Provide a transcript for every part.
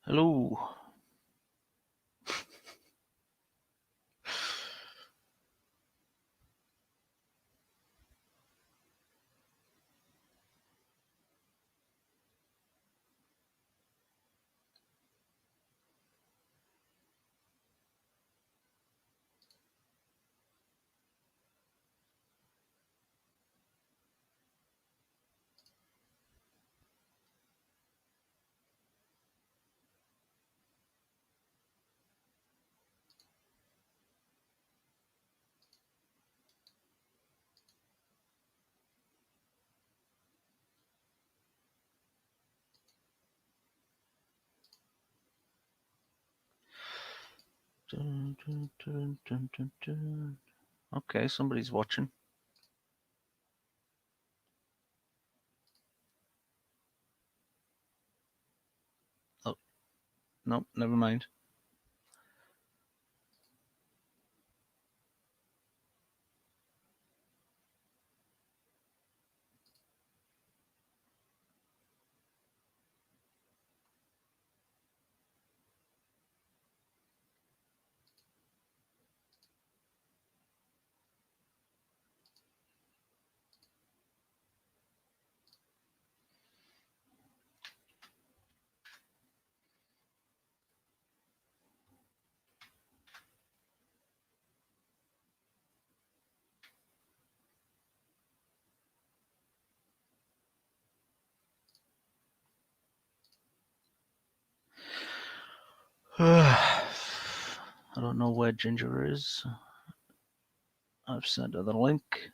Hello. Dun, dun, dun, dun, dun, dun. Okay, somebody's watching. Oh, no, never mind. I don't know where Ginger is. I've sent her the link.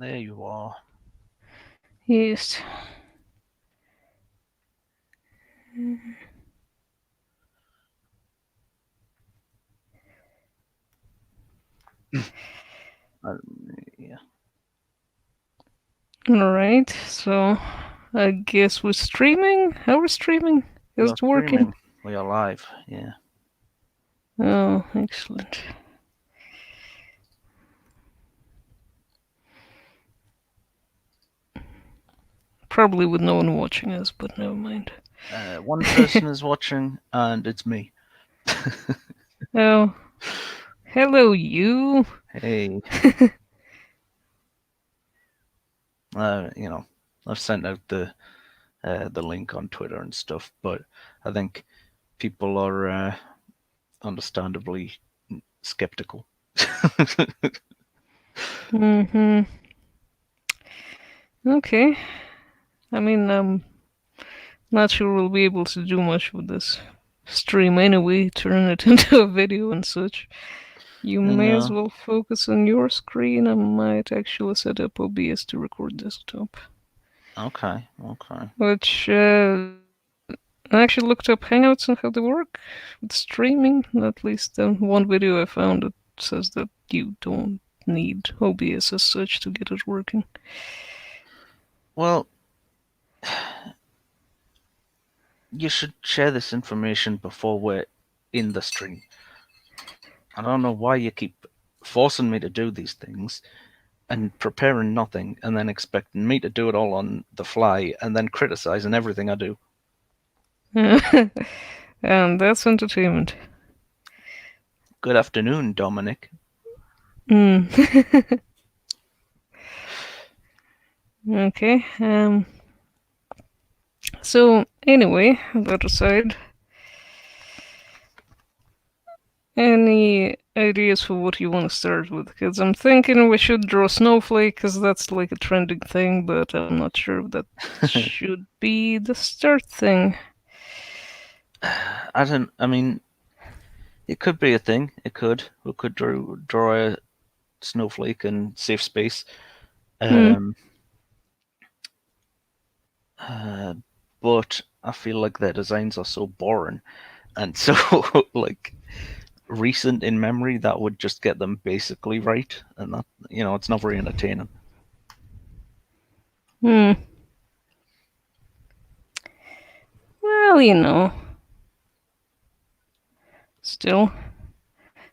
There you are. Yes. Yeah. Alright, so I guess we're streaming? How are we streaming? Is You're it working? streaming. We are live. Yeah. Oh, excellent. Probably with no one watching us, but never mind. One person is watching, and it's me. Oh, hello, you. Hey. I've sent out the link on Twitter and stuff, but I think people are understandably skeptical. Mm-hmm. Okay. I mean, I'm not sure we'll be able to do much with this stream anyway, turn it into a video and such. You may as well focus on your screen. I might actually set up OBS to record desktop. Okay. Which, I actually looked up Hangouts and how they work with streaming. At least one video I found that says that you don't need OBS as such to get it working. Well, you should share this information before we're in the stream. I don't know why you keep forcing me to do these things and preparing nothing and then expecting me to do it all on the fly and then criticizing everything I do. And that's entertainment. Good afternoon, Dominic. Mm. Okay. So anyway, that aside, any ideas for what you want to start with? Because I'm thinking we should draw Snowflake, because that's like a trending thing, but I'm not sure if that should be the start thing. I mean, it could be a thing. It could. We could draw a snowflake and safe space. But I feel like their designs are so boring and so like recent in memory that would just get them basically right, and that it's not very entertaining. Hmm. Well, still,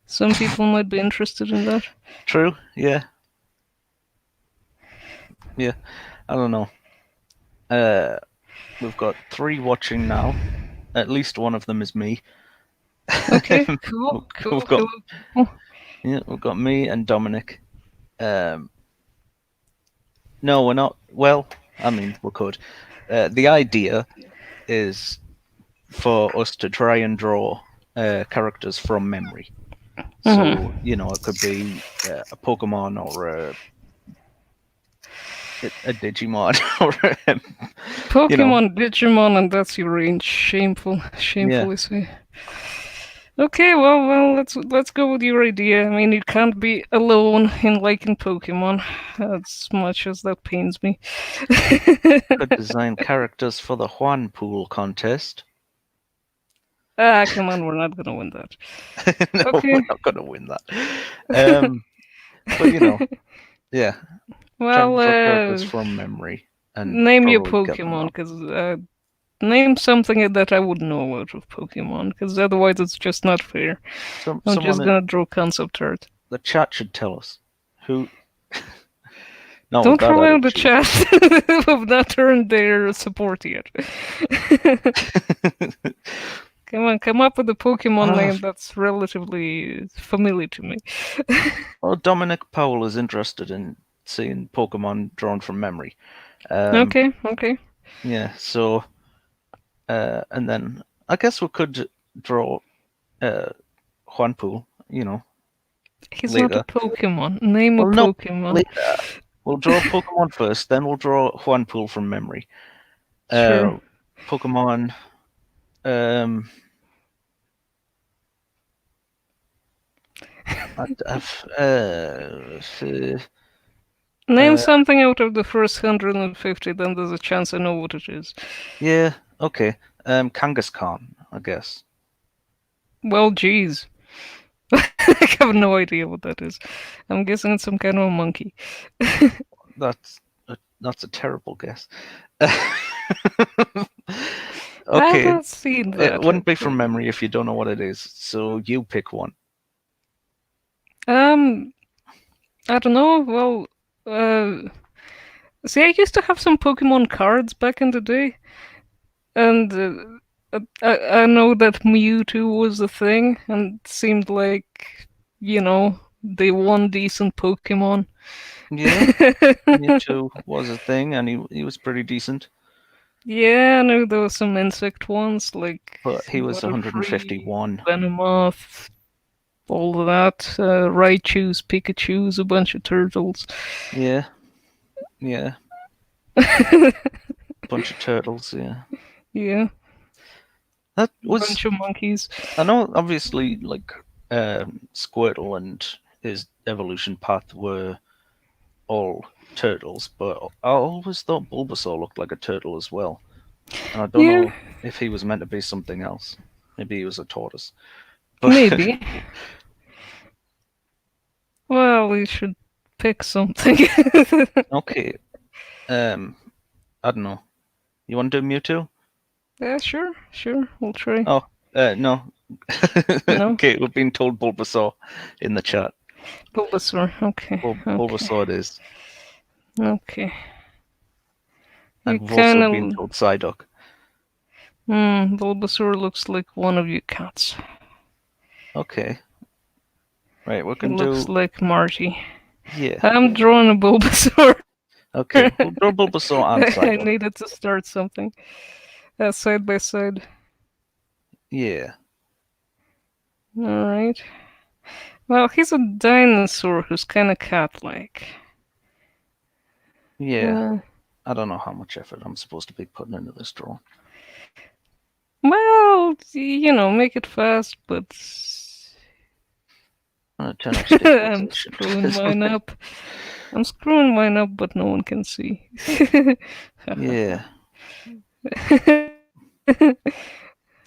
some people might be interested in that. True. Yeah. Yeah. I don't know. We've got 3 watching now. At least one of them is me. Okay, cool, we've cool, got cool. we've got me and Dominic. No, we're not. Well, I mean, we could. The idea is for us to try and draw characters from memory. So it could be a Pokemon or a Digimon or Pokemon, Digimon, and that's your range. yeah. Shamefully so. Okay, well, let's go with your idea. I mean, you can't be alone in liking Pokemon, as much as that pains me. Could design characters for the Juan Pool contest. Come on, we're not gonna win that. No, Okay. we're not going to win that. But yeah, try and Well, draw characters from memory and name your probably get them Pokemon, wrong. because name something that I would know out of Pokemon, because otherwise it's just not fair. I'm Someone just in gonna draw concept art. the chat should tell us who. Not with Don't that rely on the attitude. chat have not turned their support yet. Come up with a Pokemon name that's relatively familiar to me. Well, Dominic Powell is interested in seeing Pokemon drawn from memory. Okay. Yeah, so and then I guess we could draw Juan Pool, He's not a later. Pokemon. Name a Well, no, Pokemon. later. We'll draw Pokemon first, then we'll draw Juan Pool from memory. Sure. Pokemon. Name something out of the first 150, then there's a chance I know what it is. Yeah, okay. Kangaskhan, I guess. Well, geez. I have no idea what that is. I'm guessing it's some kind of a monkey. That's a terrible guess. I Okay, haven't seen that. it wouldn't be from memory if you don't know what it is. So you pick one. I don't know. Well, see, I used to have some Pokemon cards back in the day, and I know that Mewtwo was a thing, and it seemed like, they won decent Pokemon. Yeah, Mewtwo was a thing, and he was pretty decent. Yeah, I know there were some insect ones, like But he was Butterfree, 151. Venomoth, all of that. Raichu's, Pikachu's, a bunch of turtles. Yeah. Bunch of turtles, yeah. Yeah. That A was. bunch of monkeys. I know, obviously, like Squirtle and his evolution path were all turtles, but I always thought Bulbasaur looked like a turtle as well. And I don't know if he was meant to be something else. Maybe he was a tortoise. But Maybe. Well, we should pick something. Okay. I don't know. You want to do Mewtwo? Yeah, sure. We'll try. Oh, no. No? Okay, we're being told Bulbasaur in the chat. Bulbasaur. Okay. Bulbasaur it is. Okay. And You we've also kind been of. told Psyduck. Bulbasaur looks like one of your cats. Okay. Right, we He can looks do. like Marty. Yeah. I'm drawing a Bulbasaur. Okay, we'll draw Bulbasaur and I Psyduck. needed to start something. Side by side. Yeah. Alright. Well, he's a dinosaur who's kind of cat-like. Yeah. I don't know how much effort I'm supposed to be putting into this drawing. Well, make it fast, but I'm turn off I'm stabilization. screwing mine up, but no one can see. Yeah.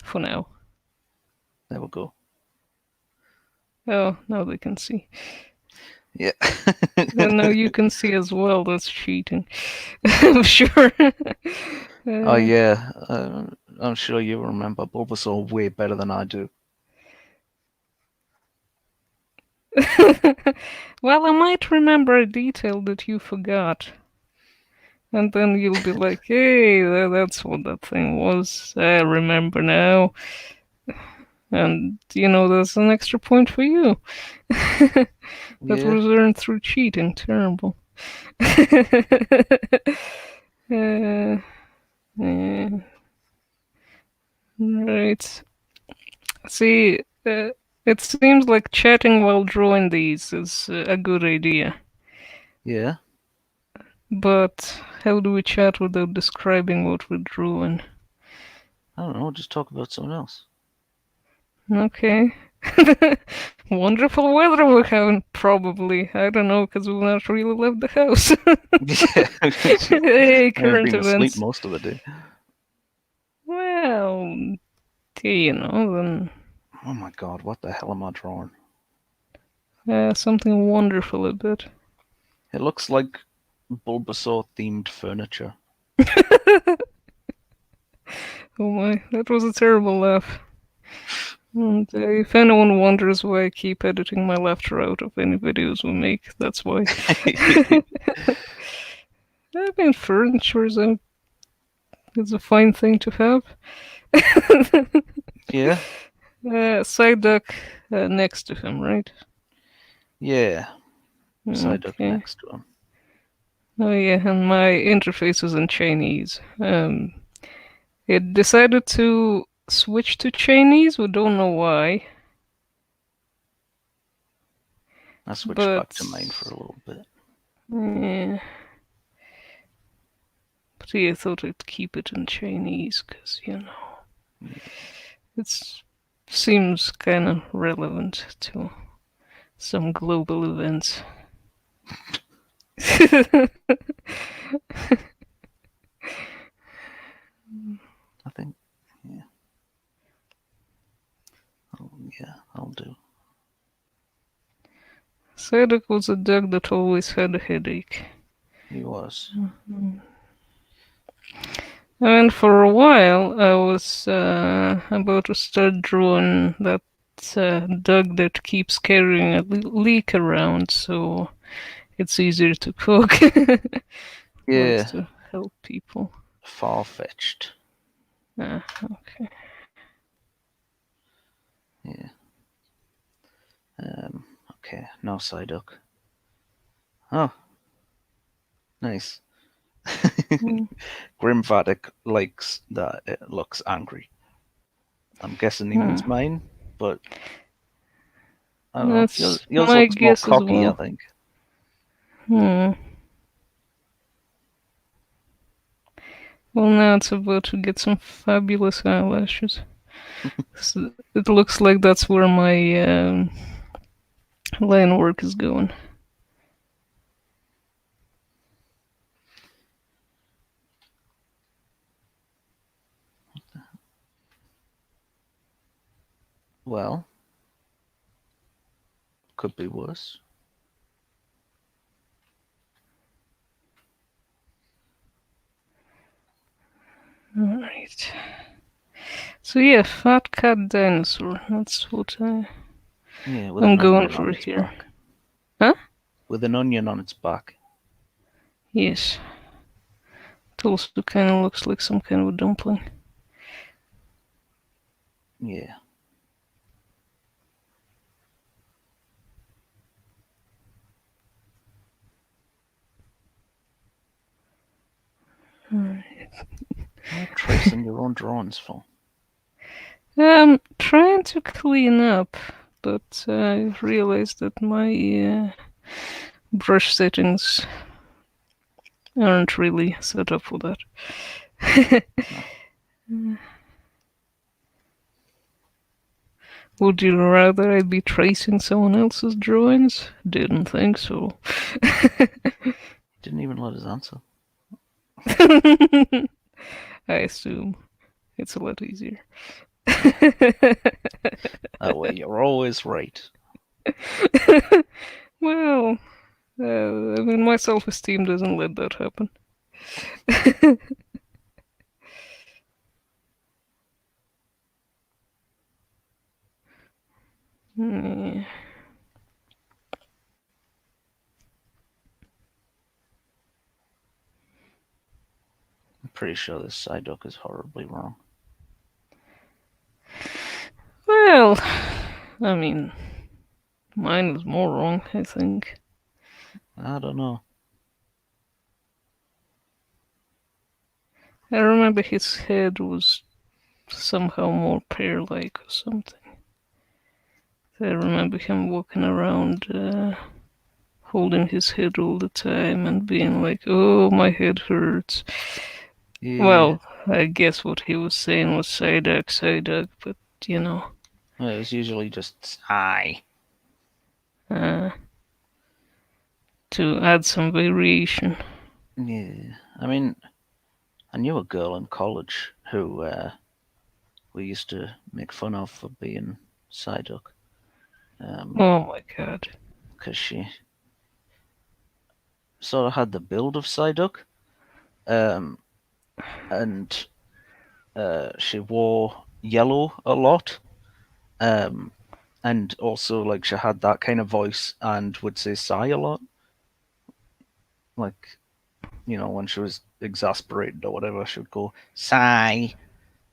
For now. There we go. Oh, now they can see. Yeah. And now you can see as well that's cheating. I'm sure. Oh yeah, I'm sure you remember Bulbasaur way better than I do. Well, I might remember a detail that you forgot. And then you'll be like, hey, that's what that thing was. I remember now. And, that's an extra point for you. That Yeah, was earned through cheating. Terrible. uh, yeah. Right. See, it seems like chatting while drawing these is a good idea. yeah. But how do we chat without describing what we're drawing? I don't know. Just talk about something else. Okay. Wonderful weather we're having, probably. I don't know, because we've not really left the house. Yeah. Hey, I've current been asleep events. most of the day. Well, then Oh my god, what the hell am I drawing? something wonderful a bit. It looks like Bulbasaur themed furniture. Oh my, that was a terrible laugh. And if anyone wonders why I keep editing my laughter out of any videos we make, that's why. I mean, furniture is a fine thing to have. Yeah, Psyduck next to him, right? yeah. Psyduck Okay. next to him. Oh yeah, and my interface is in Chinese. It decided to switch to Chinese. We don't know why, I switched back but to mine for a little bit. yeah. But yeah, I thought I'd keep it in Chinese because it seems kind of relevant to some global events. I think, yeah. Oh, yeah, I'll do. Psyduck was a dog that always had a headache. He was. And for a while, I was about to start drawing that dog that keeps carrying a leak around, so it's easier to cook. Likes Yeah, to help people. far-fetched. Okay. Yeah. Okay, now Psyduck. Oh, nice. Grimvatic likes that it looks angry. I'm guessing he means mine, but I don't know. That's Yours my looks more guess as cocky, I well. think. Well, now it's about to get some fabulous eyelashes. So it looks like that's where my line work is going. Well, could be worse. Alright. So yeah, fat cat dinosaur. That's what I'm going for here. Back. Huh? With an onion on its back. Yes. It also kind of looks like some kind of a dumpling. Yeah. Alright. What are you tracing your own drawings for? Trying to clean up, but I realized that my brush settings aren't really set up for that. Would you rather I be tracing someone else's drawings? Didn't think so. Didn't even let us answer. I assume it's a lot easier. Oh, well, you're always right. Well, my self-esteem doesn't let that happen. Yeah. I'm pretty sure this Psyduck is horribly wrong. Well, I mean, mine is more wrong, I think. I don't know. I remember his head was somehow more pear-like or something. I remember him walking around holding his head all the time and being like, oh, my head hurts. Yeah. Well, I guess what he was saying was Psyduck, but you know. Well, it was usually just I. Uh, to add some variation. Yeah. I mean, I knew a girl in college who we used to make fun of for being Psyduck. Oh my god. Because she sort of had the build of Psyduck. And she wore yellow a lot. And also, like, she had that kind of voice and would say sigh a lot. Like, when she was exasperated or whatever, she would go, sigh.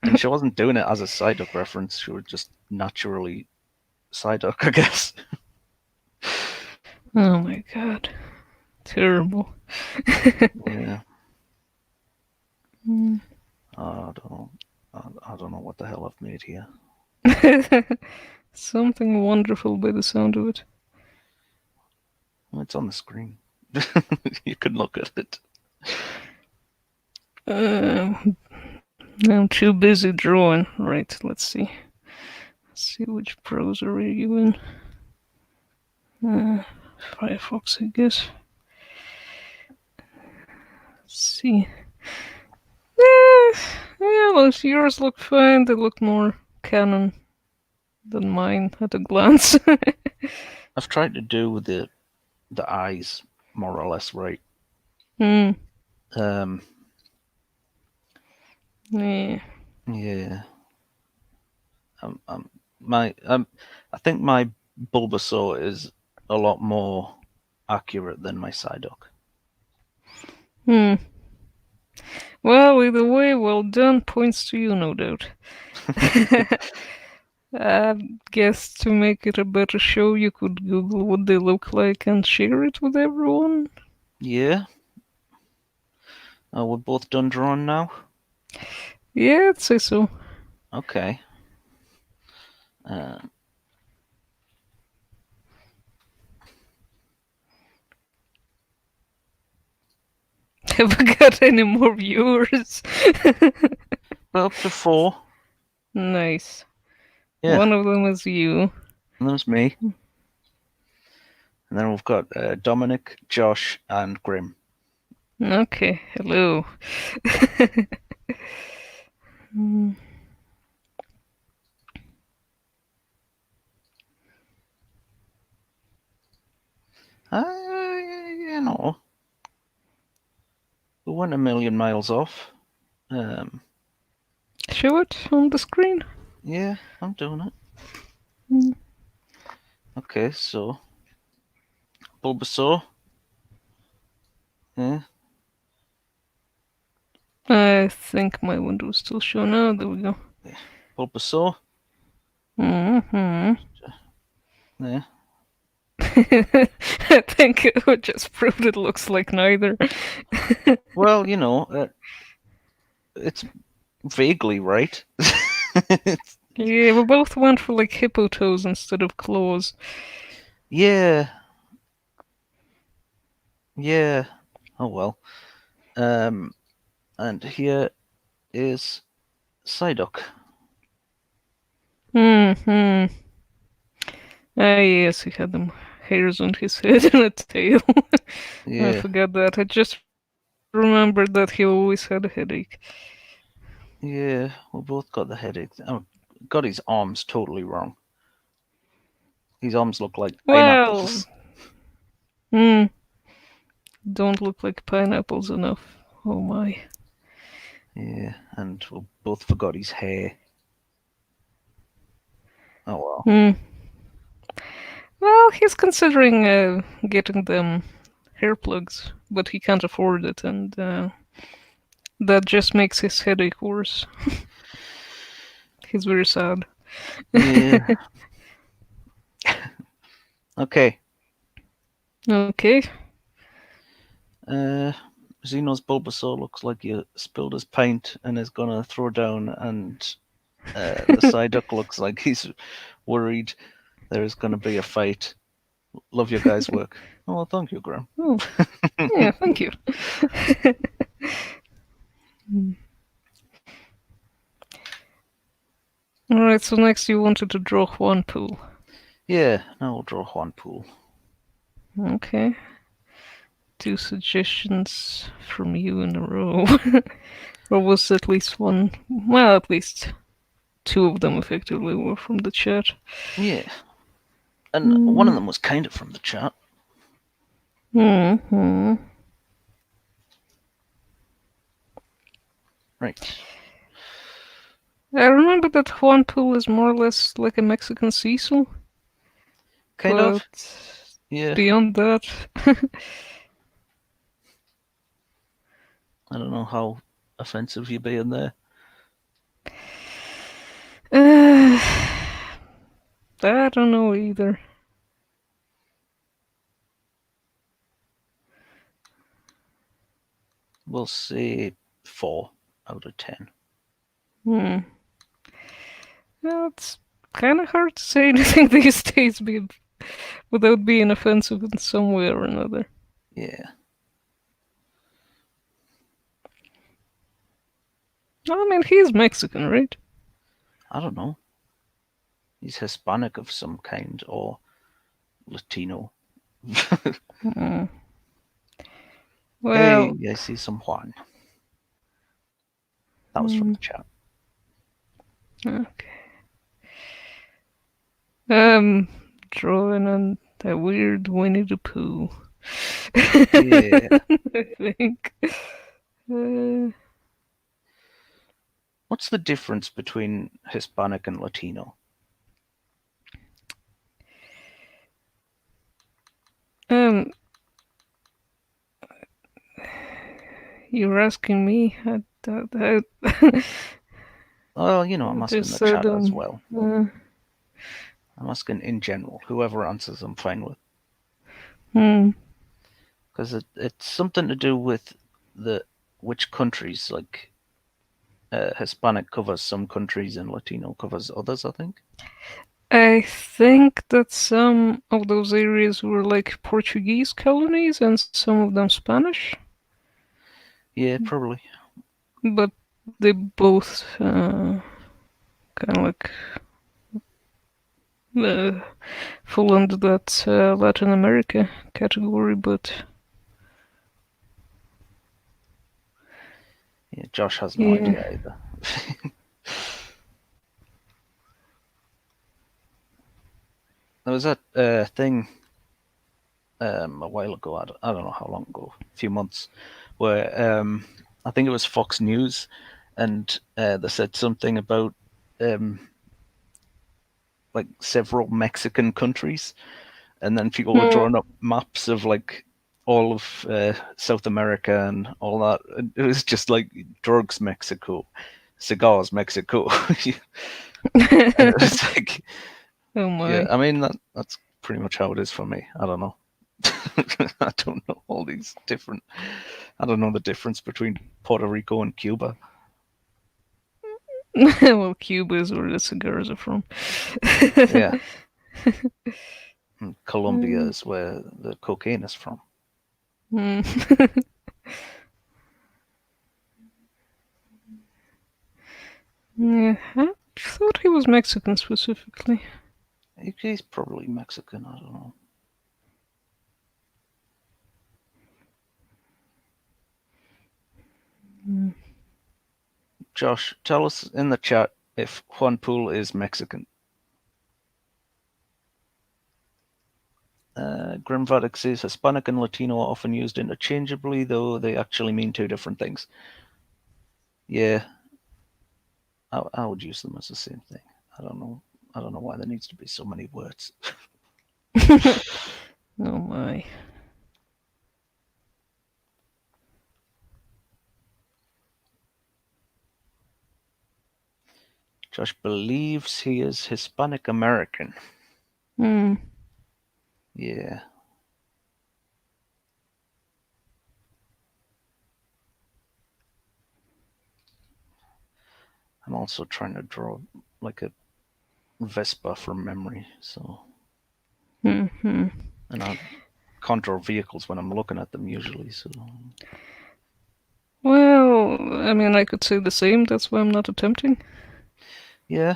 And she wasn't doing it as a Psyduck reference. She was just naturally Psyduck, I guess. Oh my god. Terrible. Yeah. Mm. I don't know what the hell I've made here. Something wonderful by the sound of it. Well, it's on the screen. You can look at it. I'm too busy drawing. Right, let's see. Let's see which browser are you in. Firefox, I guess. Let's see. Yeah, yours look fine. They look more canon than mine at a glance. I've tried to do the eyes more or less right. Yeah. Yeah. I think my Bulbasaur is a lot more accurate than my Psyduck. Well, either way, well done. Points to you, no doubt. I guess to make it a better show, you could Google what they look like and share it with everyone. Yeah. We're both done drawing now? Yeah, I'd say so. Okay. Have we got any more viewers? We're up to 4. Nice. Yeah. One of them is you. And there's me. And then we've got Dominic, Josh, and Grim. Okay, hello. We weren't a million miles off. Show it on the screen. Yeah, I'm doing it. Okay, so Bulbasaur. Yeah. I think my window is still showing now. There we go. Bulbasaur. Mm-hmm. Yeah. I think it just proved it looks like neither. Well, it's vaguely right. Yeah, we both went for like hippo toes instead of claws. Yeah. Yeah. Oh well. And here is Psyduck. Ah, yes, he had them hairs on his head and a tail. Yeah. I forgot that. I just remembered that he always had a headache. Yeah, we both got the headache. Oh, got his arms totally wrong. His arms look like pineapples. don't look like pineapples enough. Oh my. Yeah, and we both forgot his hair. Oh well. Hmm. Well, he's considering getting them hair plugs, but he can't afford it, and that just makes his headache worse. He's very sad. Yeah. Okay. Okay. Xenos Bulbasaur looks like he spilled his pint and is gonna throw down, and the Psyduck looks like he's worried there is gonna be a fight. Love your guys' work. Oh, well, thank you, Graham. Oh, yeah, thank you. Alright, so next you wanted to draw Huanpool. Yeah, now we'll draw Huanpool. Okay. 2 suggestions from you in a row. Or was at least one? Well, at least 2 of them effectively were from the chat. Yeah. And one of them was kind of from the chat. Mm-hmm. Right. I remember that Huanpool is more or less like a Mexican Cecil. Kind but of. Yeah. Beyond that, I don't know how offensive you're being there. I don't know either. We'll say 4 out of 10. Well, it's kind of hard to say anything these days without being offensive in some way or another. Yeah. I mean, he's Mexican, right? I don't know. He's Hispanic of some kind or Latino. Well, Hey, I see some Juan. That was from the chat. okay. Drawing on that weird Winnie the Pooh. Yeah. I think. What's the difference between Hispanic and Latino? Um, you're asking me? Well, you know, I'm asking the said, chat as well. I'm asking in general. Whoever answers, I'm fine with. Because it's something to do with which countries, like Hispanic covers some countries and Latino covers others, I think. I think that some of those areas were like Portuguese colonies and some of them Spanish, Yeah, probably. but they both kind of like fall under that Latin America category, but Yeah, Josh has no idea either. There was that thing a while ago, I don't know how long ago, a few months, where I think it was Fox News, and they said something about like several Mexican countries, and then people were drawing up maps of like all of South America and all that. And it was just like drugs Mexico, cigars Mexico. And it was like, oh my. yeah, I mean that's pretty much how it is for me. I don't know. I don't know all these different. I don't know the difference between Puerto Rico and Cuba. Well, Cuba is where the cigars are from. Yeah. And Colombia is where the cocaine is from. Yeah, I thought he was Mexican specifically. He's probably Mexican. I don't know. Josh, tell us in the chat if Juan Pool is Mexican. Grimvadic says Hispanic and Latino are often used interchangeably, though they actually mean two different things. Yeah, I would use them as the same thing. I don't know. I don't know why there needs to be so many words. Oh my. Josh believes he is Hispanic American. Hmm. Yeah. I'm also trying to draw like a Vespa from memory, so. Mm-hmm. And I can't draw vehicles when I'm looking at them usually, so. Well, I mean, I could say the same. That's why I'm not attempting. Yeah.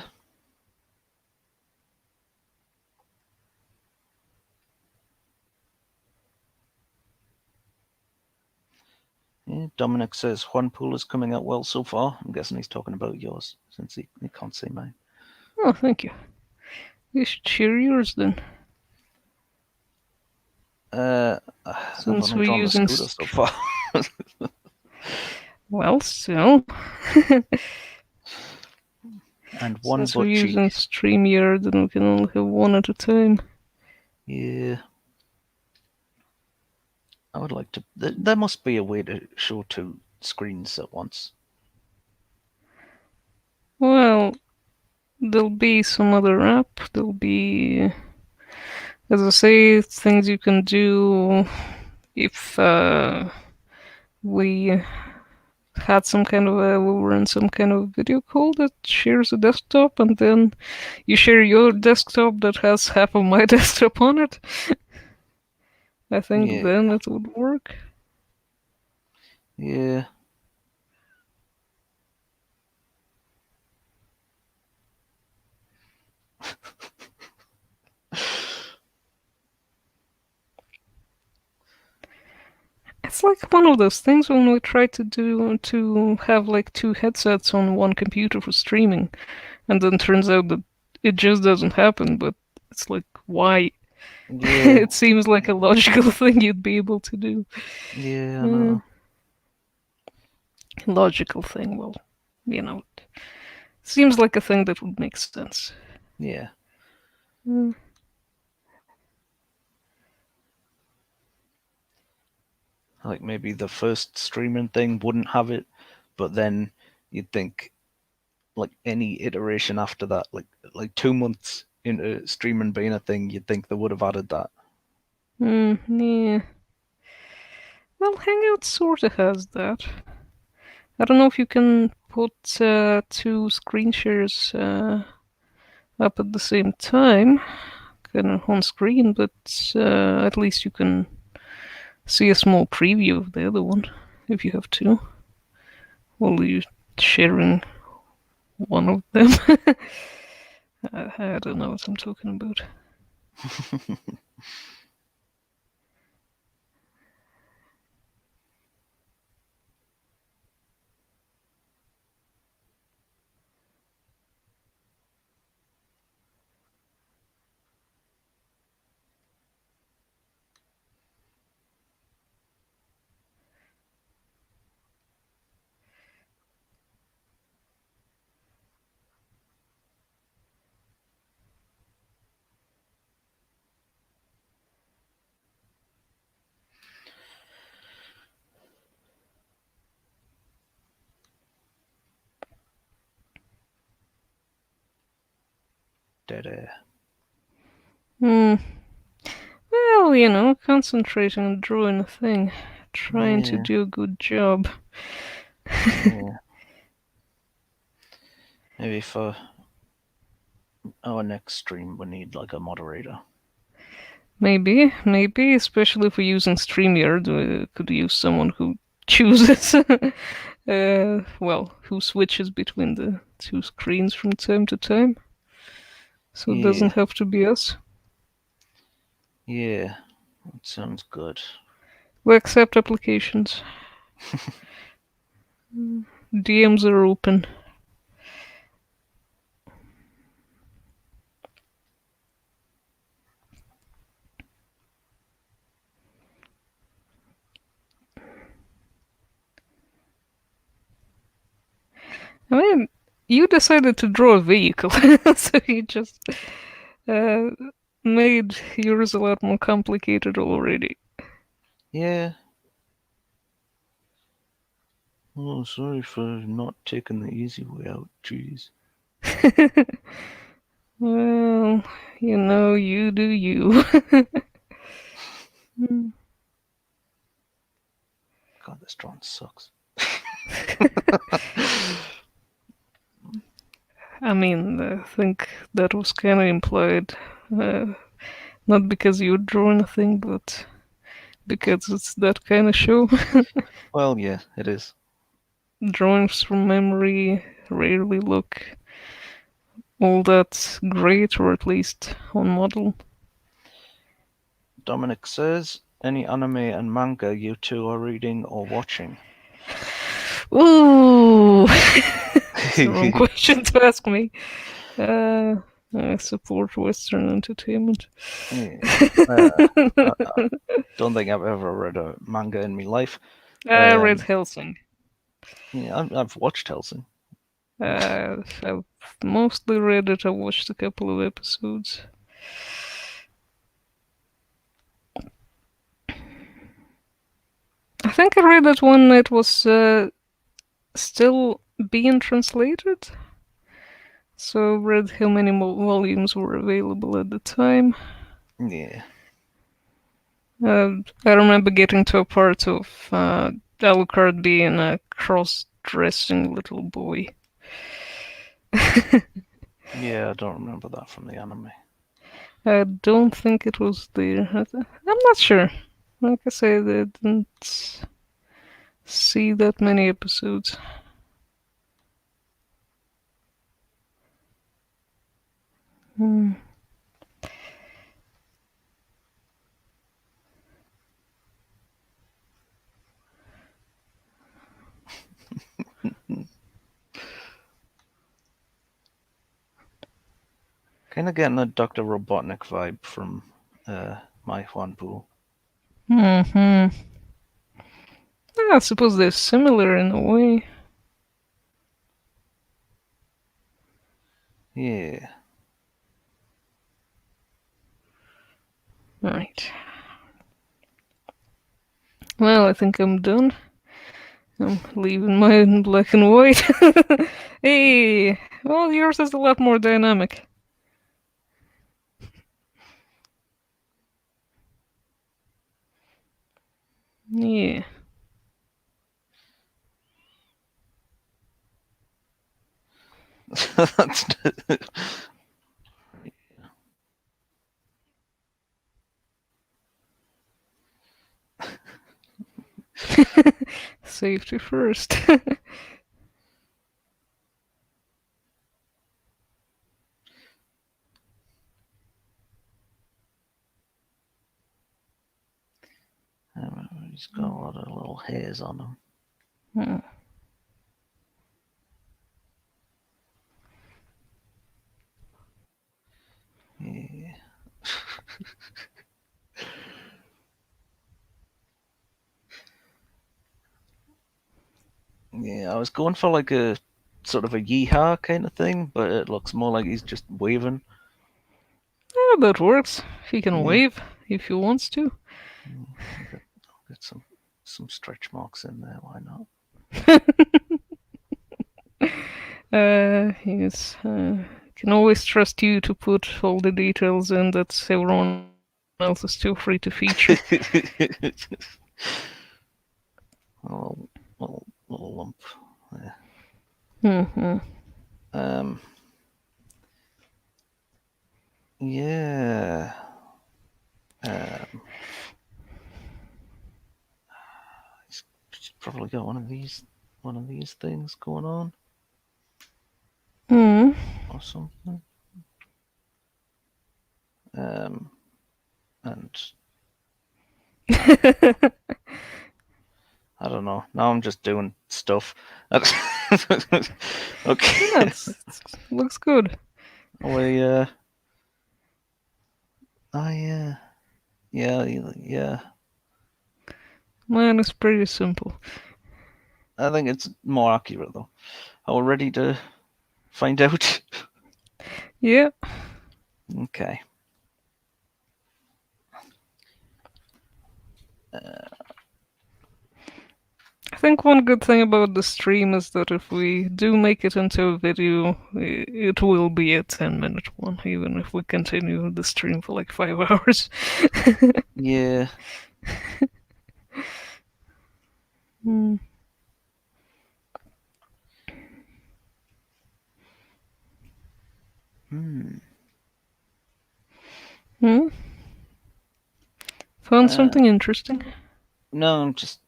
Yeah, Dominic says Juan Pool is coming out well so far. I'm guessing he's talking about yours, since he can't say mine. Oh, thank you. You should share yours then. I've Since only we're drawn the using scooter so far. well, still. And one Since we're butt using cheek. StreamYard, then we can only have one at a time. Yeah. I would like to. There must be a way to show two screens at once. Well, there'll be some other app. There'll be, as I say, things you can do if we had some kind of we were in some kind of video call that shares a desktop, and then you share your desktop that has half of my desktop on it. I think Yeah. then it would work. Yeah. It's like one of those things when we try to have like two headsets on one computer for streaming, and then turns out that it just doesn't happen. But it's like, why? Yeah. It seems like a logical thing you'd be able to do. Yeah, I Uh, know. logical thing, well, you know, seems like a thing that would make sense. Yeah. Mm. Like maybe the first streaming thing wouldn't have it, but then you'd think like any iteration after that, like 2 months into streaming being a thing, you'd think they would have added that. Yeah. Well, Hangout sorta has that. I don't know if you can put two screen shares up at the same time, kind of on screen, but at least you can see a small preview of the other one if you have two, while you're sharing one of them. I don't know what I'm talking about. Dead air. Hmm. Well, you know, concentrating on drawing a thing, trying to Yeah. do a good job. Yeah. Maybe for our next stream we need like a moderator. Maybe, especially if we're using StreamYard, we could use someone who chooses, well, who switches between the two screens from time to time. So it Yeah. doesn't have to be us. Yeah. That sounds good. We accept applications. DMs are open. I mean, you decided to draw a vehicle, so you just uh, made yours a lot more complicated already. Yeah. Oh, sorry for not taking the easy way out. Jeez. Well, you do you. God, this drawing sucks. I mean, I think that was kind of implied. Uh, Not because you drew anything, but because it's that kind of show. Well, yeah, it is. Drawings from memory rarely look all that great, or at least on model. Dominic says, any anime and manga you two are reading or watching? Ooh, it's the wrong question to ask me. Uh, I support Western entertainment. Yeah. I don't think I've ever read a manga in my life. I read Helsing. Yeah, I've watched Helsing. I've mostly read it. I watched a couple of episodes. I think I read it when it was still being translated. So read how many volumes were available at the time. Yeah. I remember getting to a part of Alucard being a cross-dressing little boy. Yeah, I don't remember that from the anime. I don't think it was there. I'm not sure. Like I said, I didn't see that many episodes. Hmm. Kind of getting a Dr. Robotnik vibe from My Juanpu. Mm-hmm. Yeah, I suppose they're similar in a way. Yeah. Right. Well, I think I'm done. I'm leaving mine in black and white. Hey, well, yours is a lot more dynamic. Yeah. That's Safety first. he's got a lot of little hairs on him. Hmm. Yeah. Yeah, I was going for like a sort of a yeehaw kind of thing, but it looks more like he's just waving. Yeah, that works. He can Yeah. wave if he wants to. I'll get some stretch marks in there. Why not? Yes. Can always trust you to put all the details in that everyone else is still free to feature. little, little lump. Yeah. Mm-hmm. Um. Yeah. He's probably got one of these things going on Mm. or something. And I don't know. Now I'm just doing stuff. Okay. Yeah, looks good. We I yeah. Mine is pretty simple. I think it's more accurate though. Are we ready to find out? Yeah. Okay. I think one good thing about the stream is that if we do make it into a video, it will be a 10-minute one, even if we continue the stream for like 5 hours. Yeah. Hmm. Hmm. Hmm? Found something interesting? No, I'm just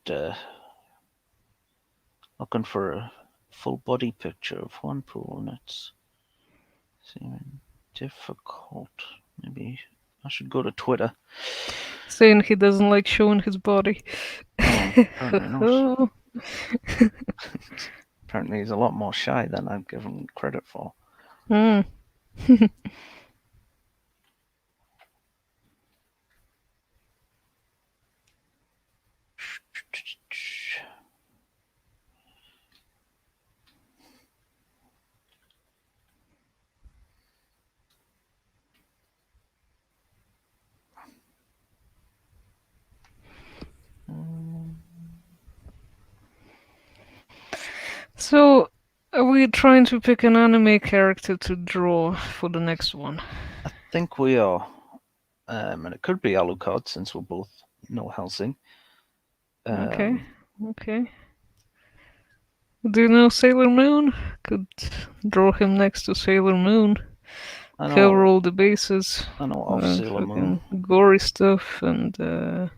looking for a full body picture of one pool, and it's seeming difficult. Maybe I should go to Twitter. Saying he doesn't like showing his body. Oh, apparently not. Apparently he's a lot more shy than I'd give him credit for. Hmm. So, are we trying to pick an anime character to draw for the next one? I think we are. And it could be Alucard since we both know Helsing. Okay. Okay. Do you know Sailor Moon? Could draw him next to Sailor Moon. I Cover know. all the bases. I know of Sailor Moon. Fucking gory stuff and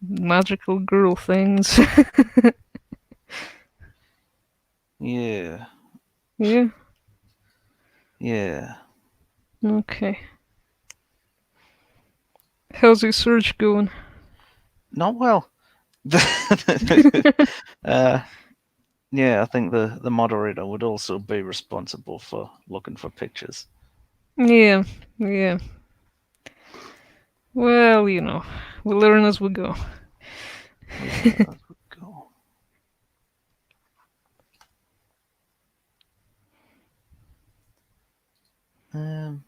magical girl things. Yeah. Yeah. Yeah. Okay. How's your search going? Not well. Yeah, I think the moderator would also be responsible for looking for pictures. Yeah. Yeah. Well, you know, we learn as we go. Yeah, that would go. Um,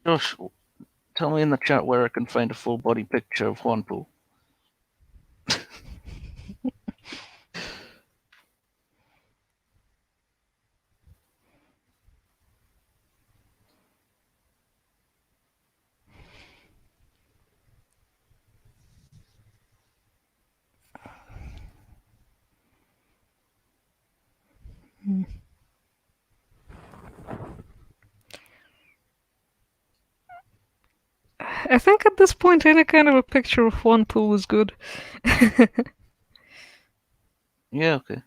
Josh, tell me in the chat where I can find a full body picture of Juanpo. I think at this point, any kind of a picture of one pool is good. Yeah, okay.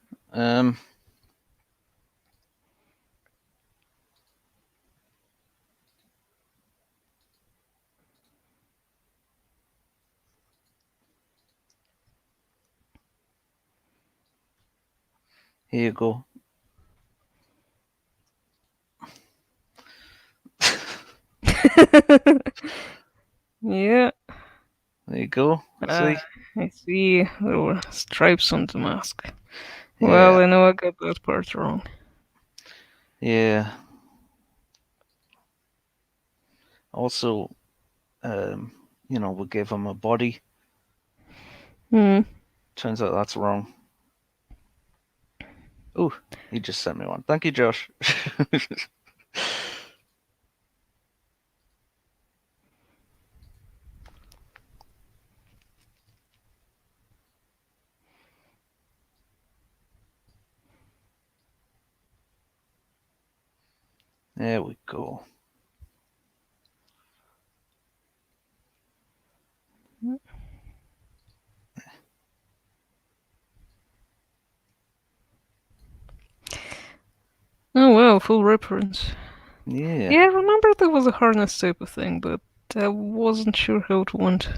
Here you go. Yeah. There you go. See? I see. There were stripes on the mask. Yeah. Well, I know I got that part wrong. Yeah. Also, we gave him a body. Hmm. Turns out that's wrong. Oh, he just sent me one. Thank you, Josh. There we go. Oh wow, full reference. Yeah. Yeah, I remember there was a harness type of thing, but I wasn't sure how it went.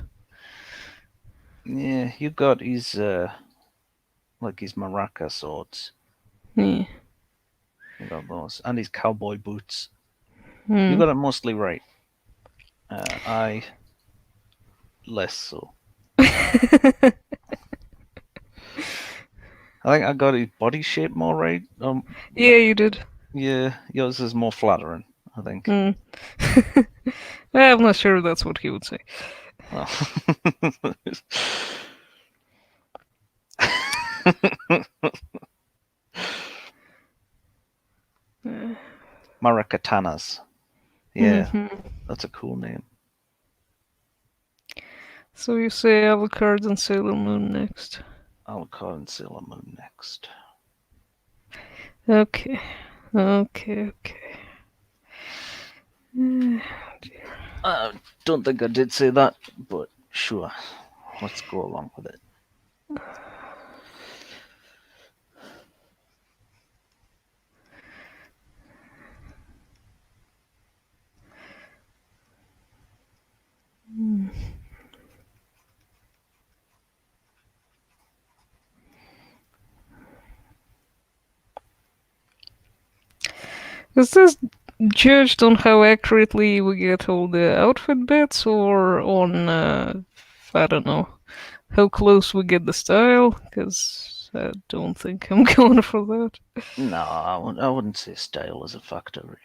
Yeah, you got his his maraca swords. Yeah. You got those. And his cowboy boots. Hmm. You got it mostly right. I less so. I think I got his body shape more right. Yeah, you did. Yeah, yours is more flattering, I think. Mm. I'm not sure that's what he would say. Well. Maracatanas. Yeah, that's a cool name. So you say Alucard and Sailor Moon next. Alucard and Sailor Moon next. Okay. Okay. I don't think I did say that, but sure. Let's go along with it. Is this judged on how accurately we get all the outfit bits, or on, I don't know, how close we get the style? Because I don't think I'm going for that. No, I wouldn't say style is a factor,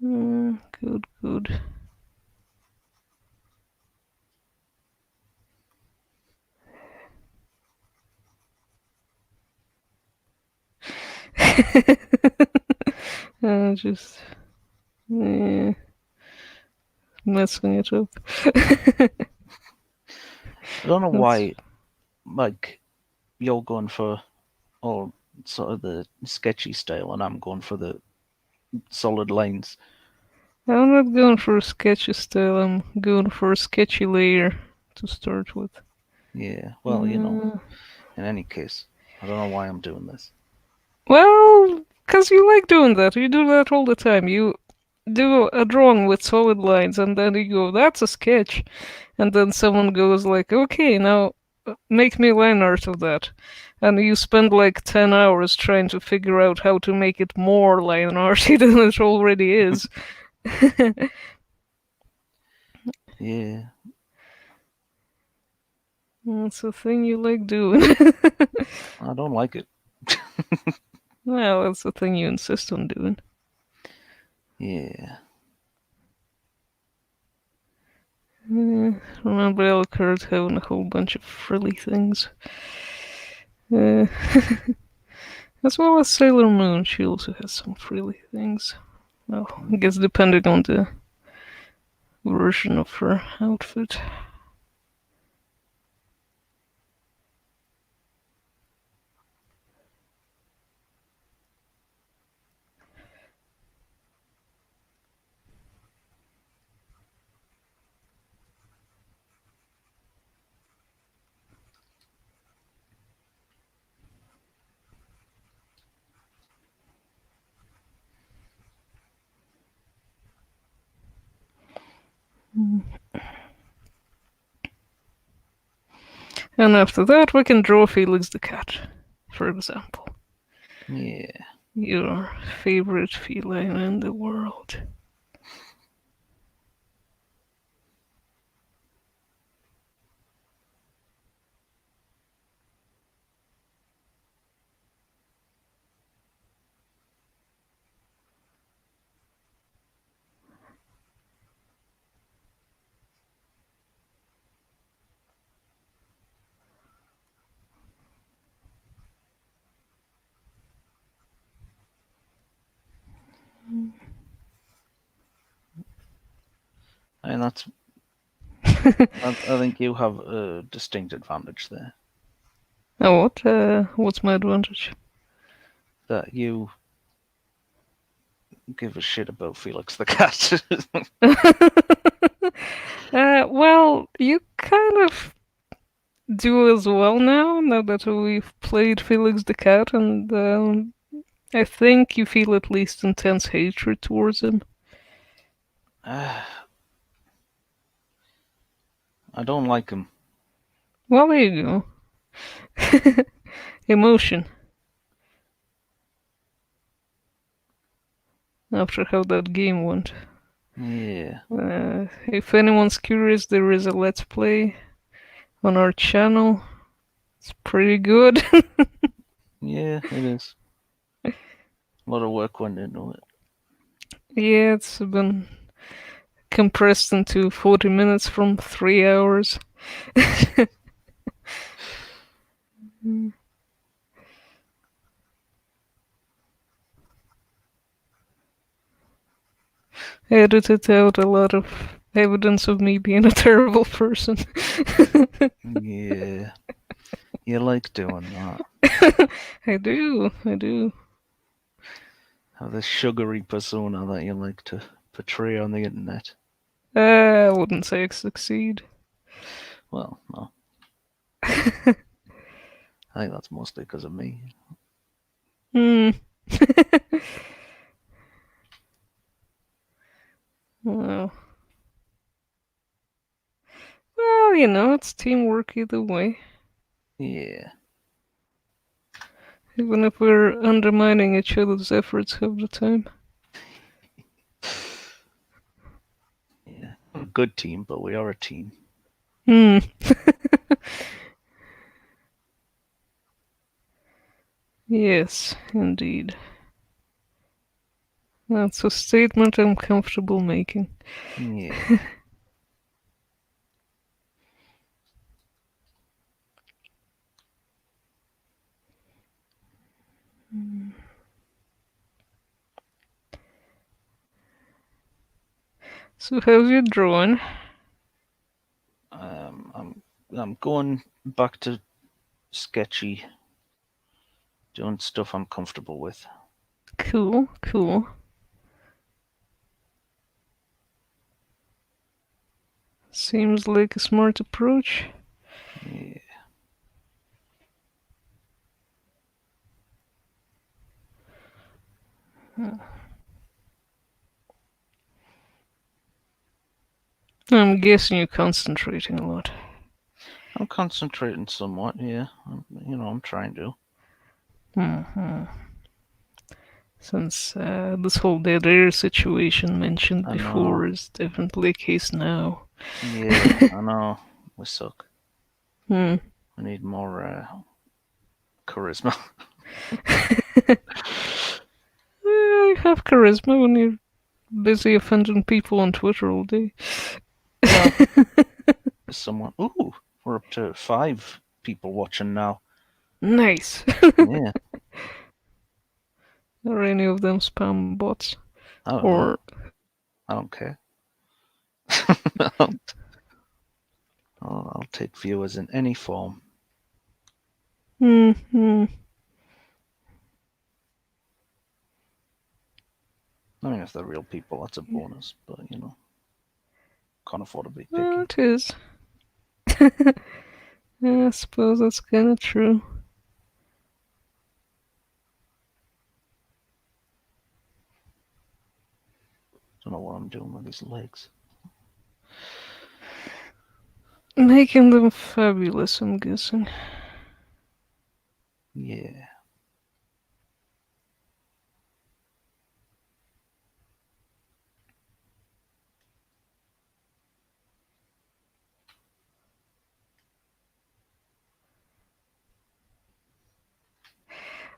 really. Good. Just messing it up. I don't know why, like, you're going for all sort of the sketchy style and I'm going for the solid lines. I'm not going for a sketchy style, I'm going for a sketchy layer to start with. Yeah, well, you know, in any case, I don't know why I'm doing this. Well, because you like doing that. You do that all the time. You do a drawing with solid lines and then you go, that's a sketch. And then someone goes like, okay, now make me line art of that. And you spend like 10 hours trying to figure out how to make it more line arty than it already is. Yeah. It's a thing you like doing. I don't like it. Well, that's the thing you insist on doing. Yeah. Remember Alucard having a whole bunch of frilly things. Uh, as well as Sailor Moon, she also has some frilly things. Well, I guess depending on the version of her outfit. And after that, we can draw Felix the cat, for example. Yeah. Your favorite feline in the world. And that's. I think you have a distinct advantage there. Oh, what? What's my advantage? That you give a shit about Felix the cat. Well, you kind of do as well now that we've played Felix the cat, and I think you feel at least intense hatred towards him. I don't like him. Well, there you go. Emotion. After how that game went. Yeah. If anyone's curious, there is a Let's Play on our channel. It's pretty good. Yeah, it is. A lot of work went into it. Yeah, it's been compressed into 40 minutes from 3 hours. Edited out a lot of evidence of me being a terrible person. Yeah. You like doing that. I do. Have this sugary persona that you like to portray on the internet. I wouldn't say I succeed. Well, no. I think that's mostly because of me. Hmm. Well, it's teamwork either way. Yeah. Even if we're undermining each other's efforts half the time. Yeah. We're a good team, but we are a team. Hmm. Yes, indeed. That's a statement I'm comfortable making. Yeah. So how's your drawing? I'm going back to sketchy, doing stuff I'm comfortable with. Cool. Seems like a smart approach. Yeah. I'm guessing you're concentrating a lot. I'm concentrating somewhat, yeah. I'm trying to. Since this whole dead air situation mentioned I before know. is definitely a case now. Yeah, I know. We suck. Hmm. We need more charisma. You have charisma when you're busy offending people on Twitter all day. Well, someone. Ooh, we're up to 5 people watching now. Nice. Yeah, Are any of them spam bots? I don't know. Or I don't care. I'll take viewers in any form. hmm. I mean, if they're real people, that's a bonus. But can't afford to be Well, picky. it is. Yeah, I suppose that's kind of true. Don't know what I'm doing with these legs. Making them fabulous, I'm guessing. Yeah.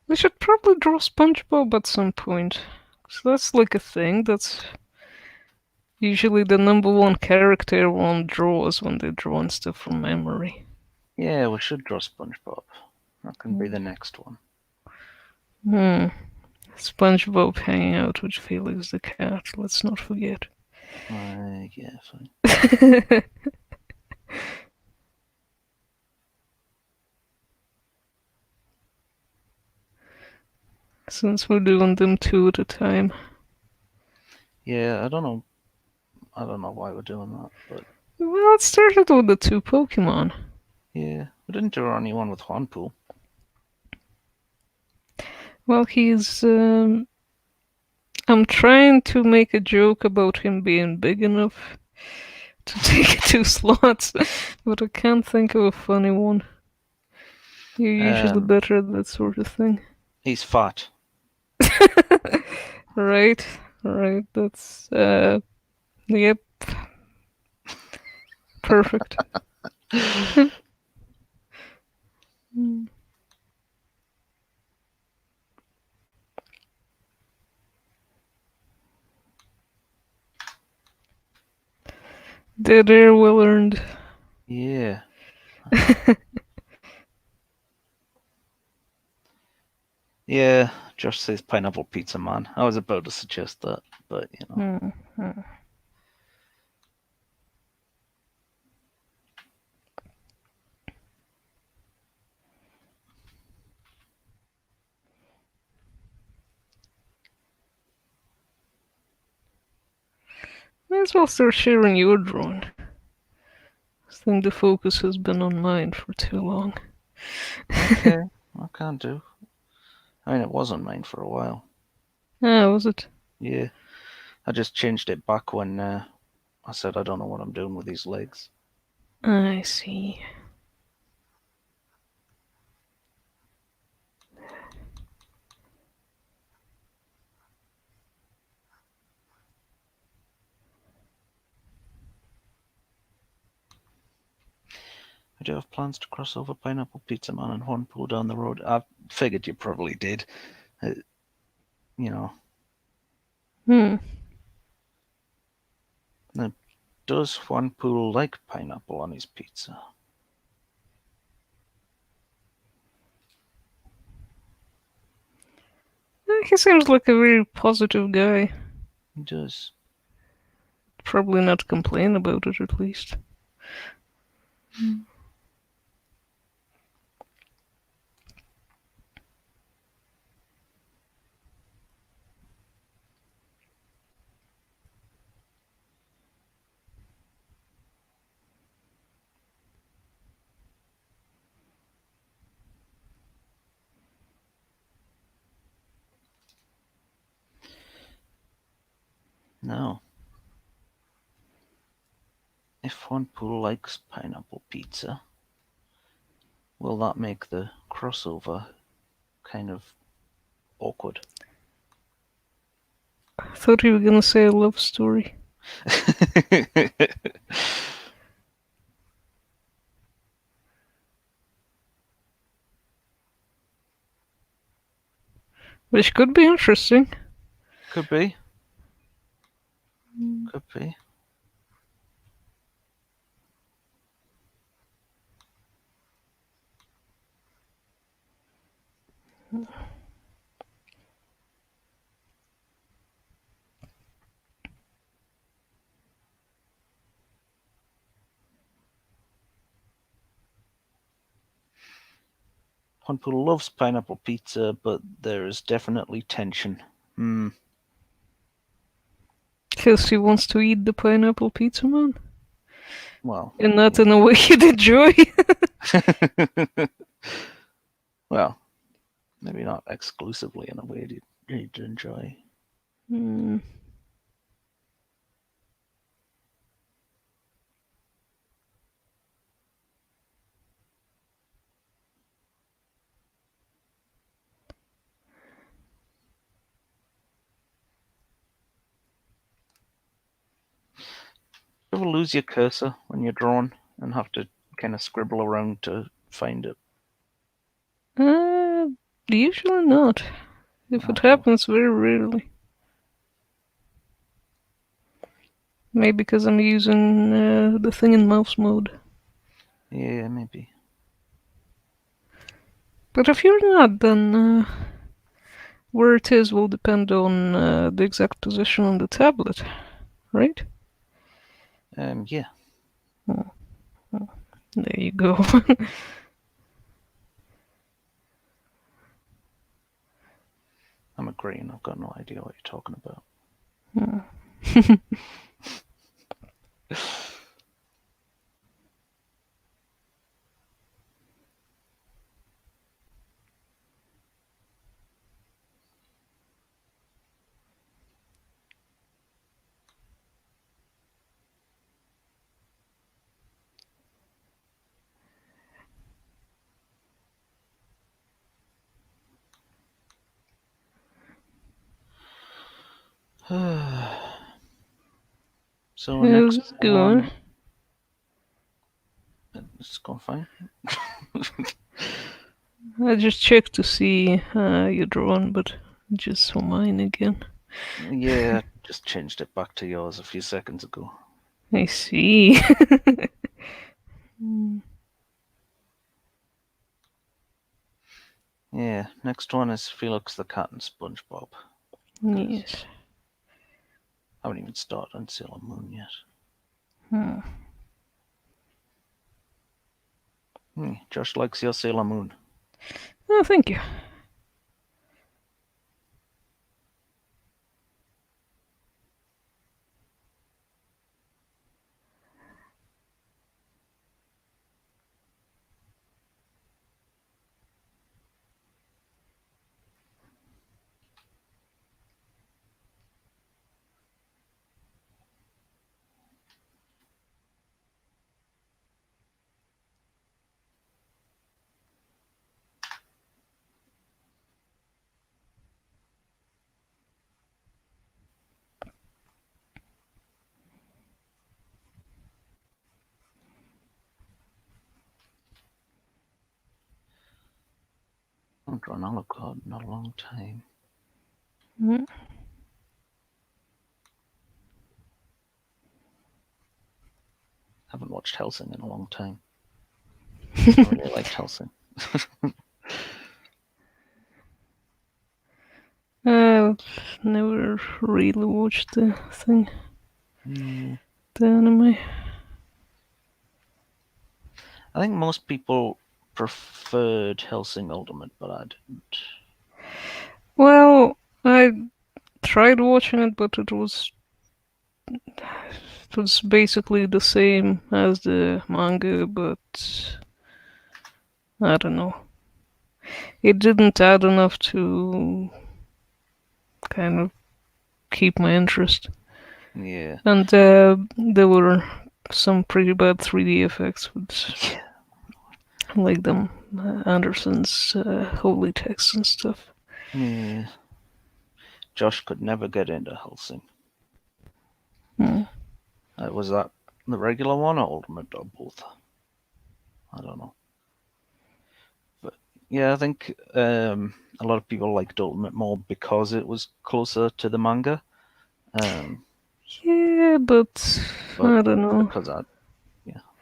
We should probably draw SpongeBob at some point. So that's like a thing. That's usually the number one character one draws when they're drawing stuff from memory. Yeah, we should draw SpongeBob. That can be the next one. SpongeBob hanging out with Felix the cat, let's not forget. Yeah, fine. Since we're doing them two at a time. Yeah, I don't know. I don't know why we're doing that, but Well, it started with the two Pokemon. yeah, we didn't draw anyone with Juanpool. Well, I'm trying to make a joke about him being big enough to take 2 slots, but I can't think of a funny one. You're usually better at that sort of thing. He's fat. Right, that's Yep. Perfect. Mm. Dead air well earned. Yeah. Yeah, Josh says pineapple pizza man. I was about to suggest that, but you know. Mm. May as well start sharing your drone. I think the focus has been on mine for too long. Okay, I can't do. I mean, it was on mine for a while. Ah, was it? Yeah, I just changed it back when I said I don't know what I'm doing with these legs. I see. I do have plans to cross over Pineapple Pizza Man and Juan Pool down the road. I figured you probably did. You know, Hmm. now, does Juan Pool like pineapple on his pizza? He seems like a very positive guy. He does. Probably not complain about it, at least. No. If Juan Pool likes pineapple pizza, will that make the crossover kind of awkward? I thought you were gonna say a love story. Which could be interesting. Could be. Could be. Juan Pool loves pineapple pizza, but there is definitely tension. Hmm. Because he wants to eat the pineapple pizza man. Well. And not in a way you'd enjoy. Well, maybe not exclusively in a way you'd enjoy. Hmm. You ever lose your cursor when you're drawing and have to kind of scribble around to find it? Uh, Usually not. If I it have. happens, very rarely. Maybe because I'm using the thing in mouse mode. Yeah, maybe. But if you're not, then where it is will depend on the exact position on the tablet, right? Yeah. There you go. I'm agreeing. I've got no idea what you're talking about. So How's next it going? one, it's going fine. I just checked to see your drawing, but just for mine again. Yeah, just changed it back to yours a few seconds ago. I see. Mm, Yeah, next one is Felix the Cat and SpongeBob. yes. I haven't even started on Sailor Moon yet. Josh likes your Sailor Moon. Oh, thank you. I haven't drawn Alucard in a long time. Mm. Haven't watched Helsing in a long time. I really liked Helsing. I've never really watched the thing, Yeah. the anime. I think most people preferred Helsing Ultimate, but I didn't. Well, I tried watching it, but it was basically the same as the manga, but I don't know. It didn't add enough to kind of keep my interest. Yeah. And there were some pretty bad 3D effects with Yeah. like them Anderson's holy text and stuff. Yeah. Josh could never get into Helsing. Mm. Was that the regular one or Ultimate or both? I don't know. But yeah, I think a lot of people liked Ultimate more because it was closer to the manga. Yeah, but But I don't know.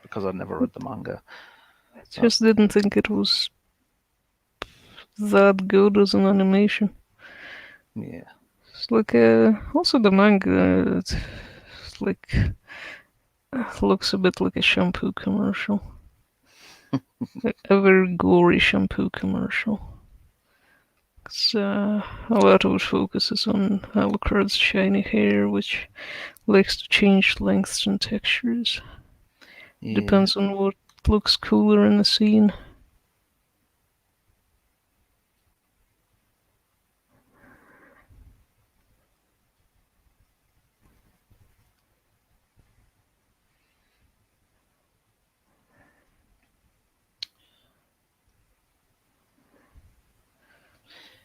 because I never read the manga. I just didn't think it was that good as an animation. Yeah. It's like also the manga. It's like looks a bit like a shampoo commercial. A very gory shampoo commercial. A lot of it focuses on Alucard's shiny hair, which likes to change lengths and textures. Yeah. Depends on what looks cooler in the scene.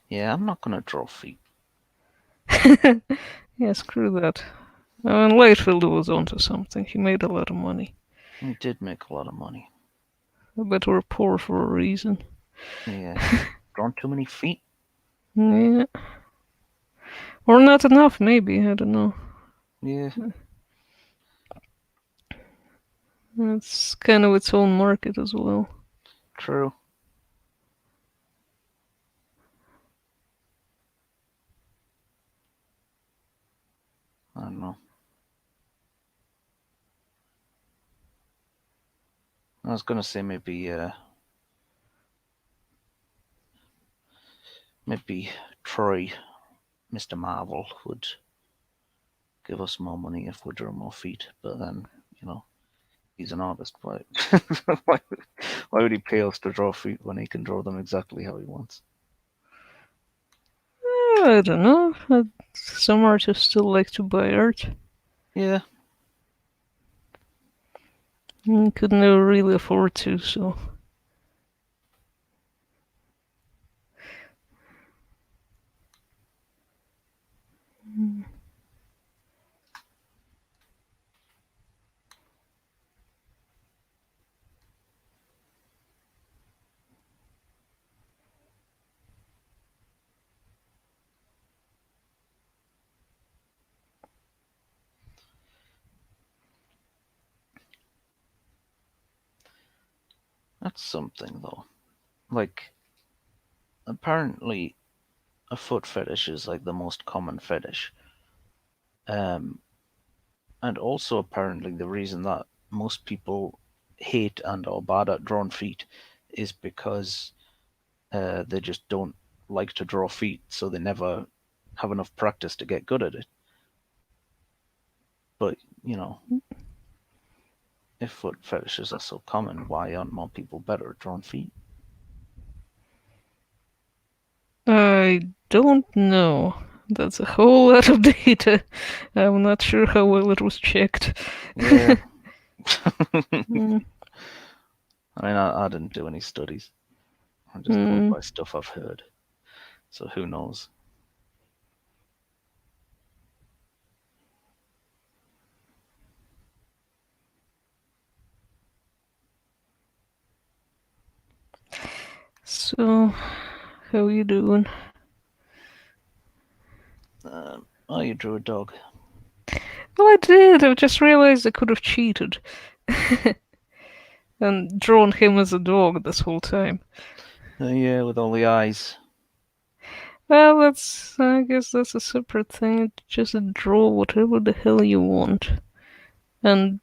Yeah, I'm not gonna draw feet. Yeah, screw that. I mean, Lightfield was onto something. He made a lot of money. He did make a lot of money. But we're poor for a reason. Yeah. Drawn too many feet? Yeah. Or not enough, maybe. I don't know. Yeah. It's kind of its own market as well. True. I don't know. I was gonna say maybe Troy, Mr. Marvel, would give us more money if we drew more feet, but then, he's an artist. Why, why would he pay us to draw feet when he can draw them exactly how he wants? I don't know. Some artists still like to buy art. Yeah. Could never really afford to, so. That's something though. Like, apparently, a foot fetish is like the most common fetish. Um, and also apparently the reason that most people hate and are bad at drawn feet is because they just don't like to draw feet, so they never have enough practice to get good at it. But you know, if foot fetishes are so common, why aren't more people better at drawing feet? I don't know. That's a whole lot of data. I'm not sure how well it was checked. Yeah. Mm, I mean, I didn't do any studies. I'm just going mm. by stuff I've heard. So who knows? So, how you doing? Oh, you drew a dog. Well, I did. I just realized I could have cheated and drawn him as a dog this whole time. Yeah, with all the eyes. Well, I guess that's a separate thing. Just draw whatever the hell you want. And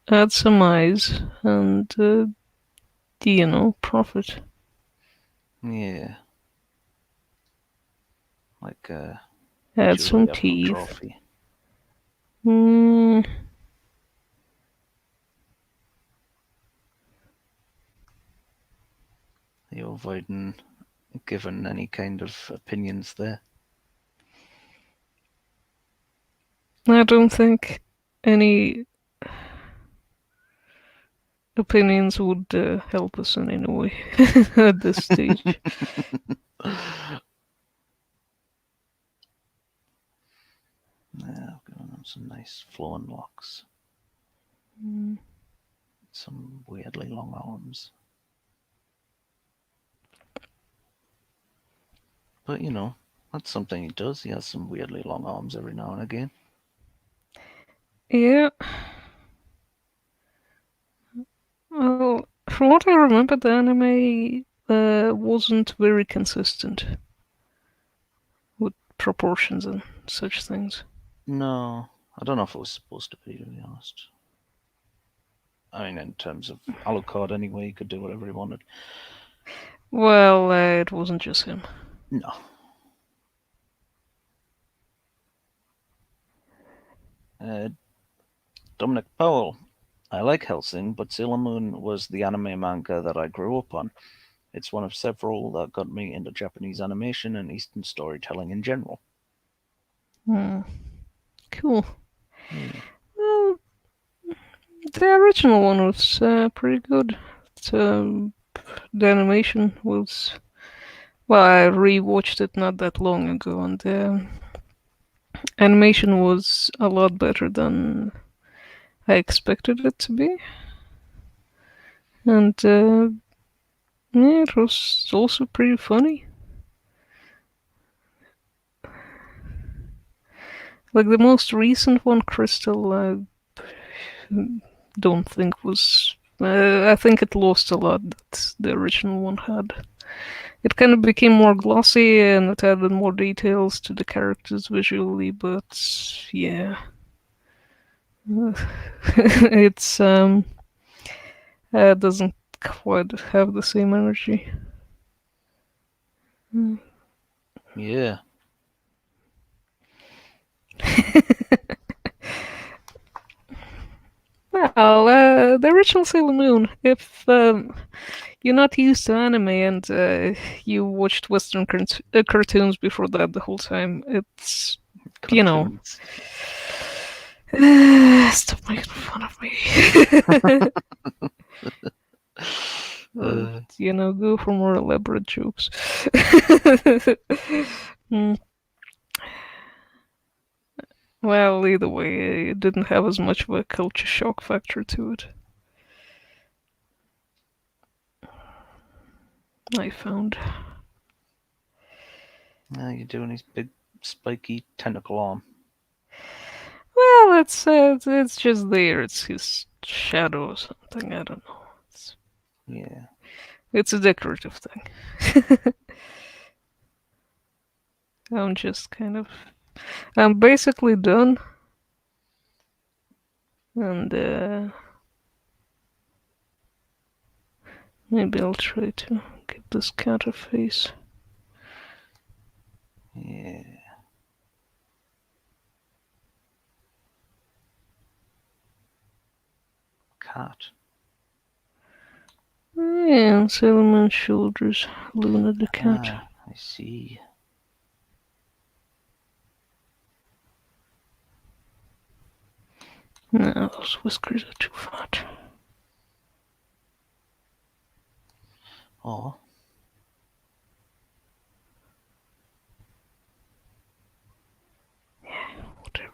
add some eyes and, profit. Yeah, like Add some Julie Apple teeth. trophy. Hmm. Are you avoiding giving any kind of opinions there? I don't think any opinions would help us in any way at this stage. Yeah, I've given them some nice flowing locks, Mm. some weirdly long arms. But you know, that's something he does. He has some weirdly long arms every now and again. Yeah. Well, from what I remember, the anime wasn't very consistent with proportions and such things. No, I don't know if it was supposed to be, to be honest. I mean, in terms of Alucard, anyway, he could do whatever he wanted. Well, it wasn't just him. No. Uh, Dominic Powell. I like Hellsing, but Sailor Moon was the anime manga that I grew up on. It's one of several that got me into Japanese animation and Eastern storytelling in general. Hmm. Cool. Yeah. Well, the original one was pretty good. The animation was. Well, I rewatched it not that long ago, and the animation was a lot better than I expected it to be. And yeah, it was also pretty funny. Like the most recent one, Crystal, I don't think was. I think it lost a lot that the original one had. It kind of became more glossy and it added more details to the characters visually, but yeah, it's doesn't quite have the same energy. Yeah. Well, the original Sailor Moon. If you're not used to anime and you watched Western cartoons before that the whole time, it's you know. Cartoons. Stop making fun of me. Or, Uh, go for more elaborate jokes. Mm. Well, either way, it didn't have as much of a culture shock factor to it. I found. now you're doing his big spiky tentacle arm. Well, it's just there. It's his shadow or something. I don't know. Yeah. It's a decorative thing. I'm just kind of. I'm basically done. And maybe I'll try to get this counter face. Yeah. Cat. Yeah, Sailorman shoulders, Luna the cat. Ah, I see. No, those whiskers are too fat. Oh. Yeah, whatever.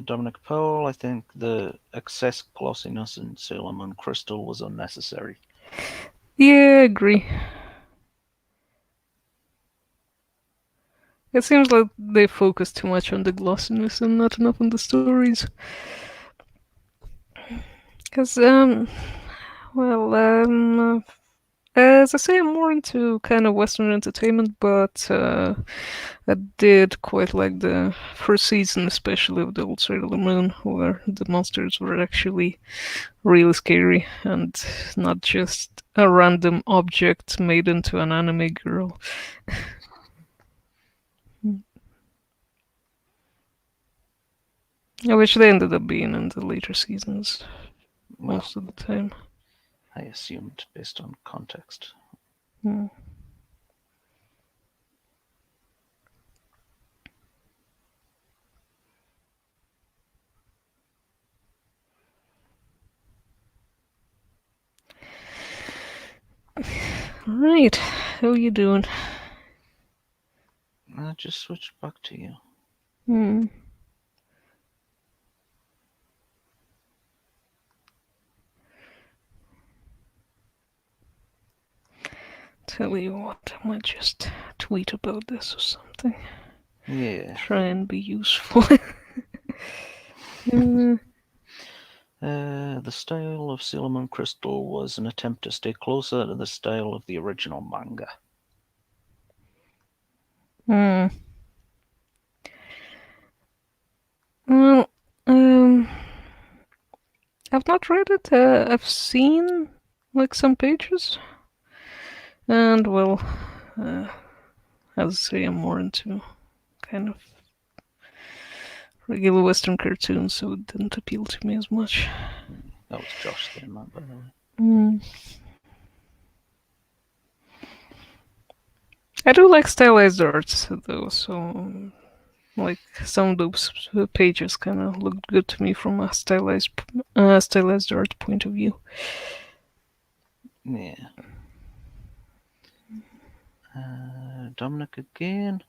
Dominic Powell, I think the excess glossiness in Sailor Moon Crystal was unnecessary. Yeah, I agree. It seems like they focus too much on the glossiness and not enough on the stories. Because, well, as I say, I'm more into kind of Western entertainment, but I did quite like the first season, especially of the old Sailor Moon, where the monsters were actually really scary and not just a random object made into an anime girl. Which they ended up being in the later seasons Well, most of the time. I assumed based on context. Hmm. Right, how you doing? I just switched back to you. Hmm. Tell you what, I might just tweet about this or something. Yeah. Try and be useful. The style of Sailor Moon Crystal was an attempt to stay closer to the style of the original manga. Hmm. Well, um, I've not read it. I've seen like some pages, and well, uh, as I say, I'm more into kind of regular Western cartoons, so it didn't appeal to me as much. That was Josh saying that, by the way. Hmm. I do like stylized arts though, so like some of those pages kind of looked good to me from a stylized art point of view. Yeah. Dominic again.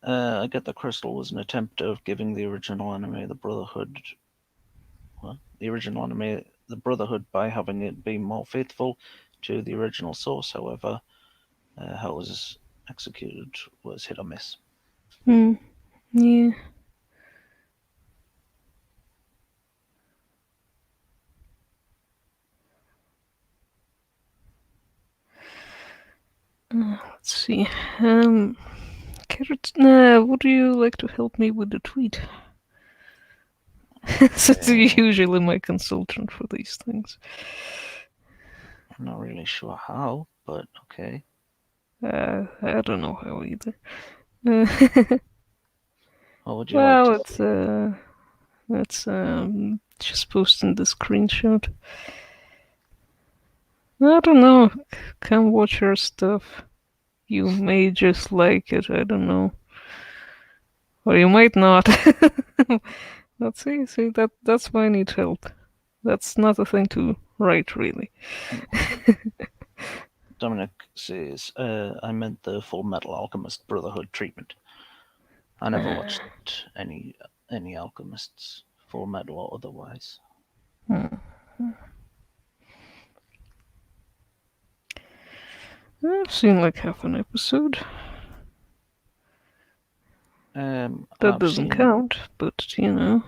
I get the Crystal was an attempt of giving the original anime the Brotherhood. Well, the original anime the Brotherhood by having it be more faithful to the original source. However, how it was executed was hit or miss. Hmm. Yeah. Let's see. Carrot, would you like to help me with the tweet? Since you're usually my consultant for these things. I'm not really sure how, but okay. I don't know how either. Uh, What would you like well, to see? it's just posting the screenshot. I don't know. Come watch your stuff. You may just like it. I don't know, or you might not. Let's see. See that's why I need help. That's not a thing to write, really. Dominic says, I meant the Full Metal Alchemist Brotherhood treatment. I never watched any Alchemists, Full Metal or otherwise. Hmm. I've seen like half an episode. That I've doesn't seen, count, but you know.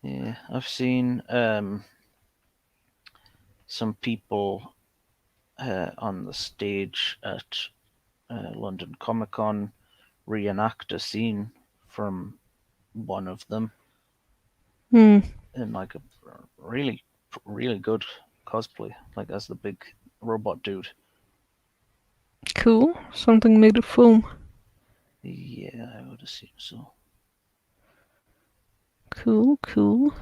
yeah, I've seen some people on the stage at London Comic Con reenact a scene from one of them Hmm. in like a really, really good cosplay, like as the big robot dude. Cool. Something made of foam. Yeah, I would assume so. Cool, cool.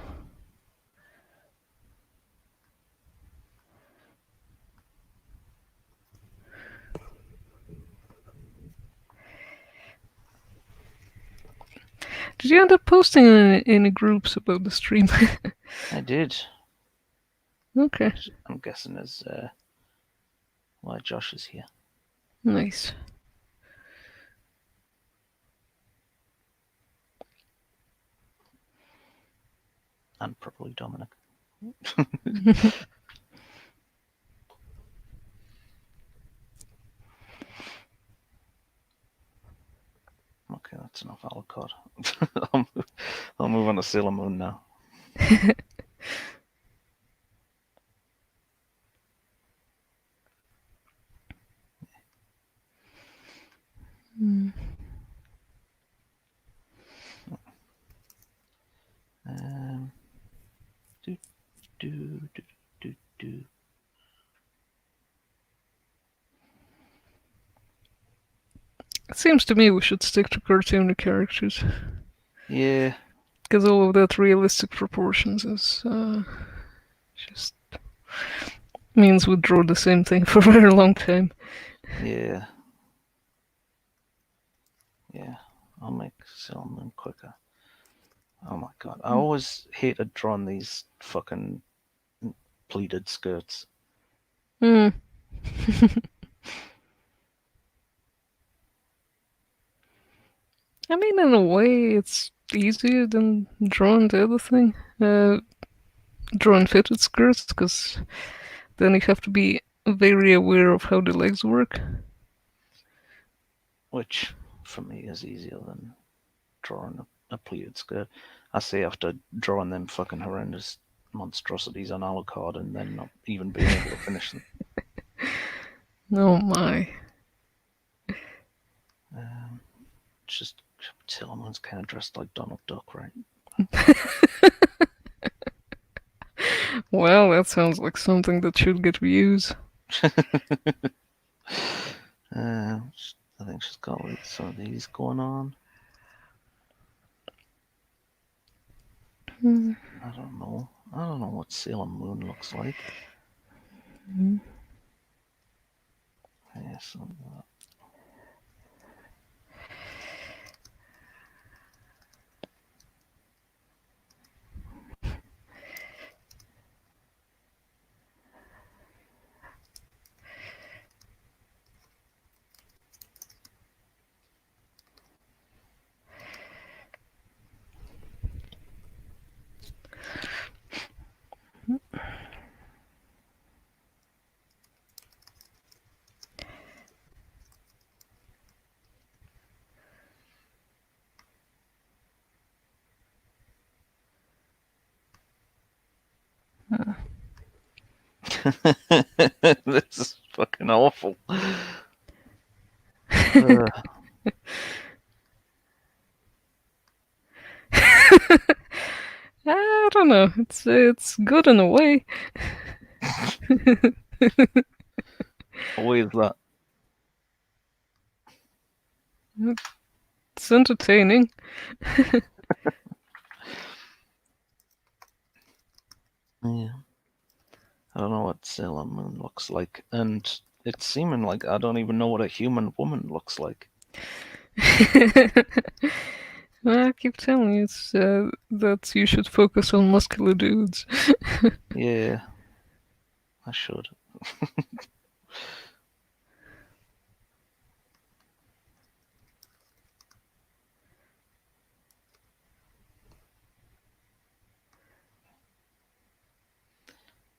Did you end up posting in any groups about the stream? I did. Okay, I'm guessing as why Josh is here. nice. And probably Dominic. Okay, that's enough Alucard. I'll move on to Sailor Moon now. Hmm. Do, do, do, do, do. It seems to me we should stick to cartoony characters. Yeah, Because all of that realistic proportions is just means we draw the same thing for a very long time. yeah, yeah. I'll make Sailor Moon quicker. Oh my god, I always hated drawing these fucking pleated skirts. Hmm. I mean, in a way, it's easier than drawing the other thing. Drawing fitted skirts, because then you have to be very aware of how the legs work. Which for me is easier than drawing a pleated skirt. I say after drawing them fucking horrendous monstrosities on Alucard and then not even being able to finish them. Oh my. It's just Sailor Moon's kind of dressed like Donald Duck, right? Well, that sounds like something that should get views. I think she's got like some of these going on. Hmm. I don't know. I don't know what Sailor Moon looks like. Yeah, something like that. This is fucking awful. I don't know. It's good in a way. Always that. It's entertaining. Yeah. I don't know what Sailor Moon looks like, and it's seeming like I don't even know what a human woman looks like. I keep telling you it's that you should focus on muscular dudes. Yeah, I should.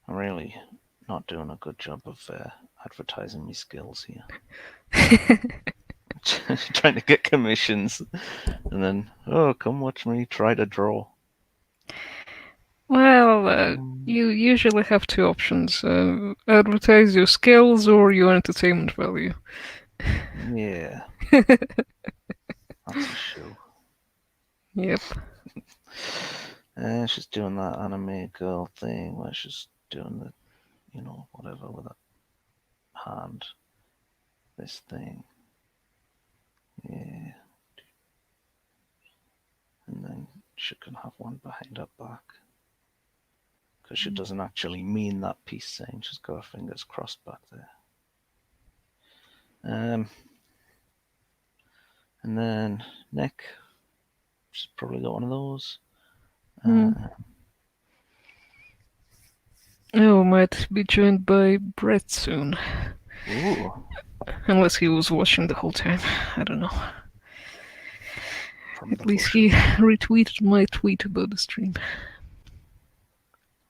I'm really not doing a good job of advertising my skills here. Trying to get commissions, and then, oh, come watch me try to draw. Well, you usually have two options: advertise your skills or your entertainment value. Yeah, that's a show. Yep. She's doing that anime girl thing where she's doing the, whatever with that hand. This thing. Yeah. And then she can have one behind her back. Because she doesn't actually mean that peace sign. She's got her fingers crossed back there. And then neck. She's probably got one of those. Oh, might be joined by Brett soon. Ooh. Unless he was watching the whole time. I don't know. From At least he retweeted my tweet about the stream.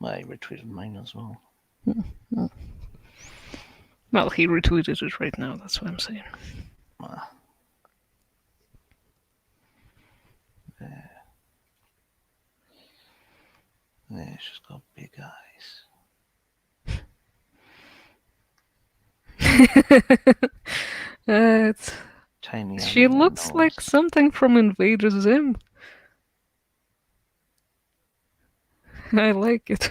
I retweeted mine as well. Well, he retweeted it right now, that's what I'm saying. Yeah, she's got big eyes. It's Tiny. She looks like something from Invader Zim. I like it.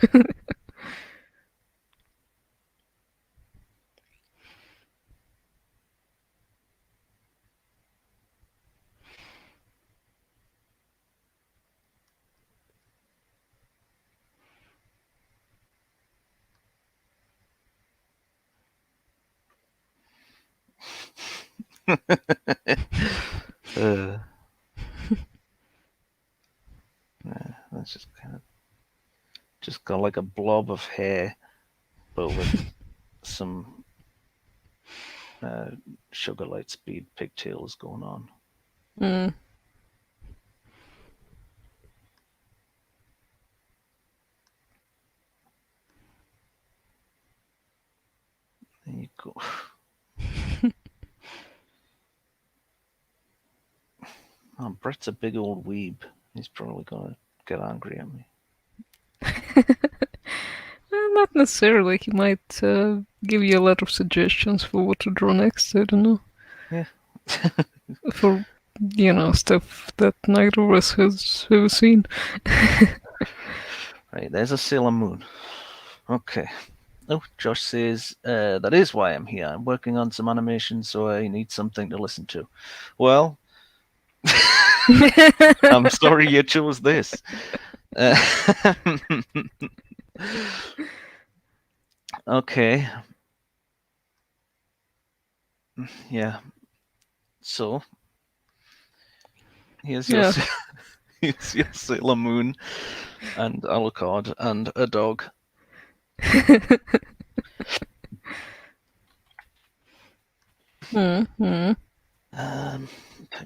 That's just got like a blob of hair, but with some Sugar Lightspeed pigtails going on. Mm. There you go. Oh, Brett's a big old weeb. He's probably gonna get angry at me. Not necessarily. He might give you a lot of suggestions for what to draw next. I don't know. Yeah. For stuff that neither of us has ever seen. Right, there's a Sailor Moon. Okay. Oh, Josh says, that is why I'm here. I'm working on some animation, so I need something to listen to. Well, I'm sorry you chose this. Okay. Yeah. So, here's your Sailor Moon and Alucard and a dog. Type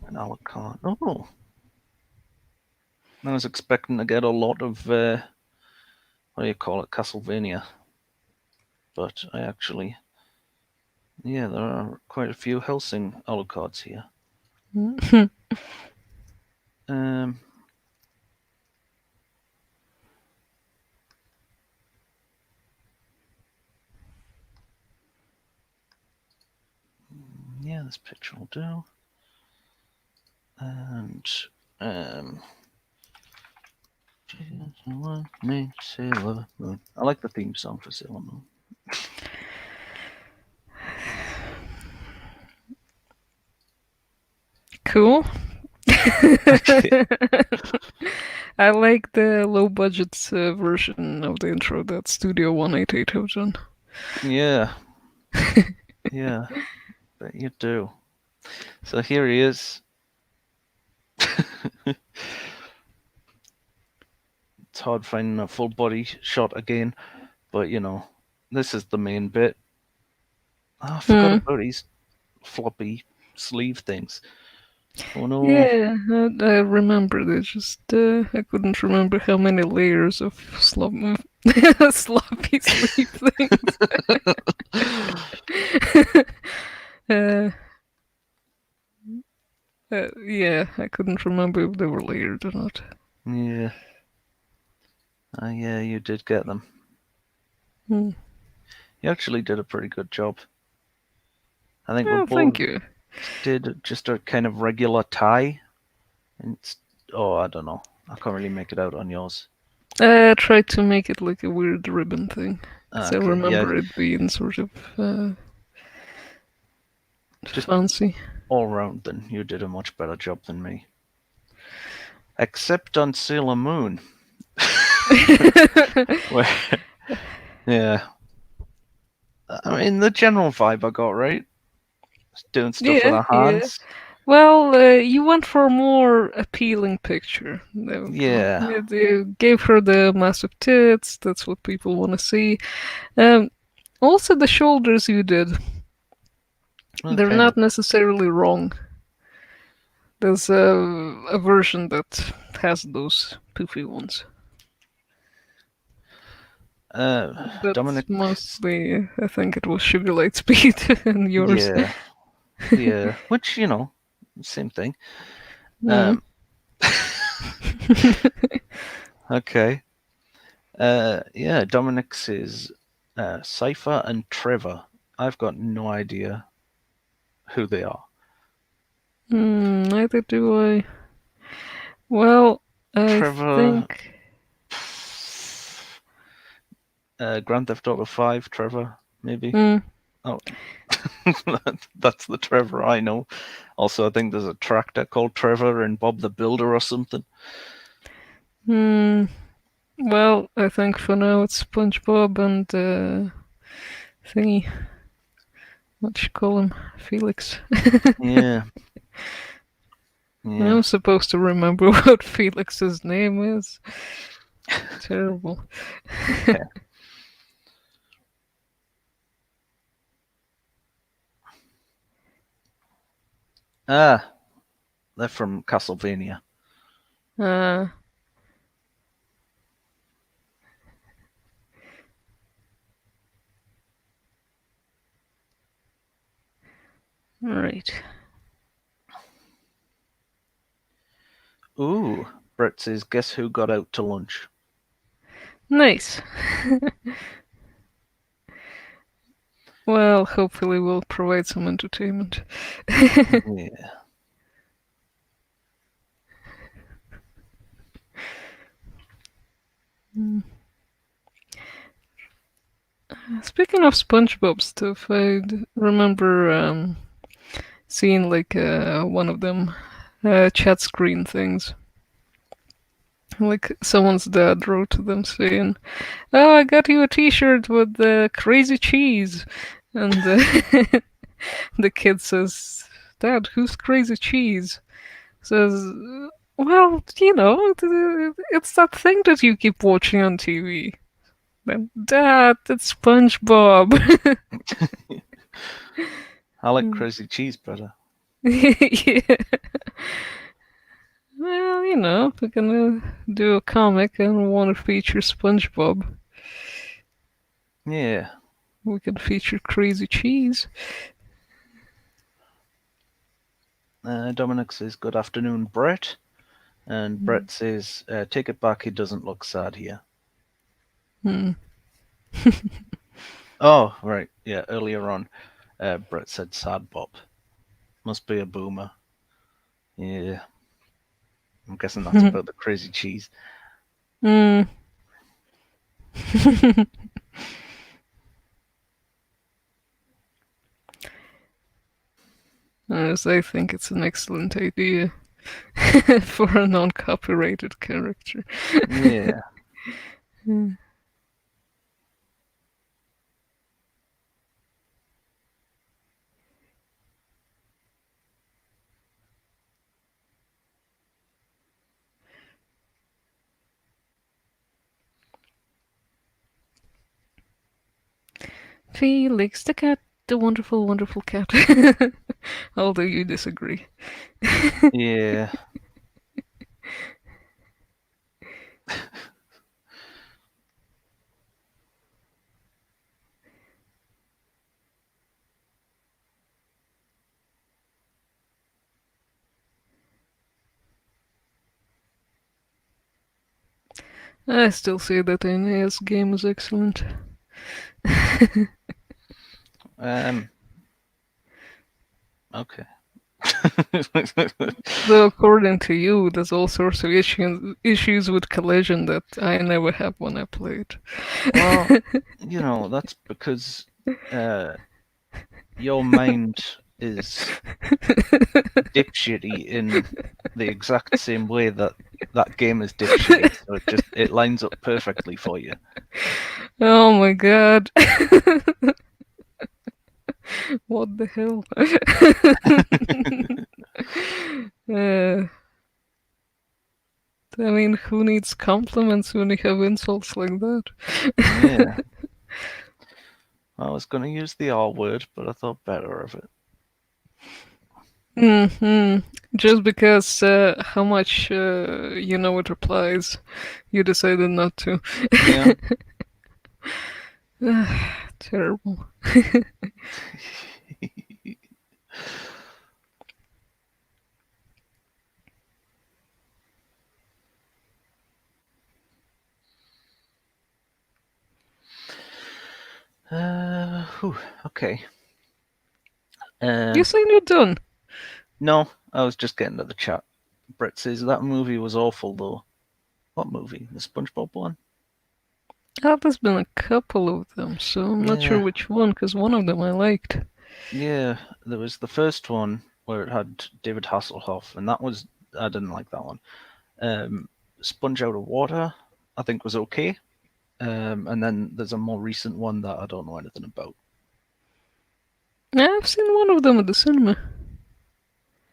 in Alucard. Oh. I was expecting to get a lot of, what do you call it, Castlevania. But I actually, yeah, there are quite a few Helsing Alucards here. Yeah, this picture will do. And Sailor Moon. I like the theme song for Sailor Moon. Cool. I like the low budget version of the intro that Studio 188 have done. Yeah. Yeah, bet you do. So here he is. It's hard finding a full body shot again, but this is the main bit. Oh, I forgot about these floppy sleeve things. Oh no. Yeah, I remembered it. Just I couldn't remember how many layers of sloppy sleep things. uh, yeah, I couldn't remember if they were layered or not. Yeah. Yeah, you did get them. Hmm. You actually did a pretty good job. I think we Oh, both thank you. did just a kind of regular tie. And oh, I don't know. I can't really make it out on yours. I tried to make it like a weird ribbon thing, because I Okay, yeah, remember it being sort of just fancy. all round then, you did a much better job than me. Except on Sailor Moon. Where, yeah. I mean, the general vibe I got, right? Doing stuff with Yeah, our yeah. hands. Well, you went for a more appealing picture. There we go. Yeah. Yeah, you gave her the massive tits. That's what people want to see. Um, Also, the shoulders you did, they're Okay. not necessarily wrong. There's a version that has those poofy ones. But Dominic. mostly, I think it was Sugar Light Speed and yours. Yeah. Yeah. Which, same thing. Mm. Um, okay. Yeah, Dominic's is Cypher and Trevor. I've got no idea who they are. Neither do I. Well, I Trevor, think. Grand Theft Auto 5, Trevor, maybe. Mm, Oh, that's the Trevor I know. Also, I think there's a tractor called Trevor in Bob the Builder or something. Hmm. Well, I think for now it's SpongeBob and thingy. What you call him? Felix. Yeah, yeah. I'm supposed to remember what Felix's name is. Terrible. Okay. Ah, they're from Castlevania. Uh, right. Ooh, Brett says, guess who got out to lunch? Nice. Well, hopefully we'll provide some entertainment. Yeah. Speaking of SpongeBob stuff, I remember seeing like one of them chat screen things. Like someone's dad wrote to them saying, "Oh, I got you a T-shirt with the crazy cheese," and the kid says, "Dad, who's crazy cheese?" Says, "Well, it's that thing that you keep watching on TV." Then, Dad, it's SpongeBob. I like crazy cheese better. Yeah. Well, if we're gonna do a comic and want to feature SpongeBob, Yeah. we can feature Crazy Cheese. Dominic says, good afternoon, Brett. And Brett says, take it back, he doesn't look sad here. Hmm. Oh, right. Yeah, earlier on, Brett said sad Bob. Must be a boomer. Yeah. I'm guessing that's about the crazy cheese. Hmm. As I think it's an excellent idea for a non-copyrighted character. Yeah. Hmm. Felix the cat. the wonderful, wonderful cat. Although you disagree. Yeah. I still say that the NES game is excellent. Okay. Though according to you, there's all sorts of issues with collision that I never have when I play it. Well, that's because your mind is dipshitty in the exact same way that that game is dipshitty. So it lines up perfectly for you. Oh my god. What the hell? I mean, who needs compliments when you have insults like that? Yeah. I was going to use the R word, but I thought better of it. Just because how much it replies, you decided not to. Yeah. Terrible. Okay. You saying you're done? No, I was just getting to the chat. Brett says that movie was awful, though. What movie? The SpongeBob one? There's been a couple of them, so I'm not sure Yeah. which one, because one of them I liked. Yeah, there was the first one where it had David Hasselhoff, and I didn't like that one. Sponge Out of Water, I think was okay. And then there's a more recent one that I don't know anything about. I've seen one of them at the cinema.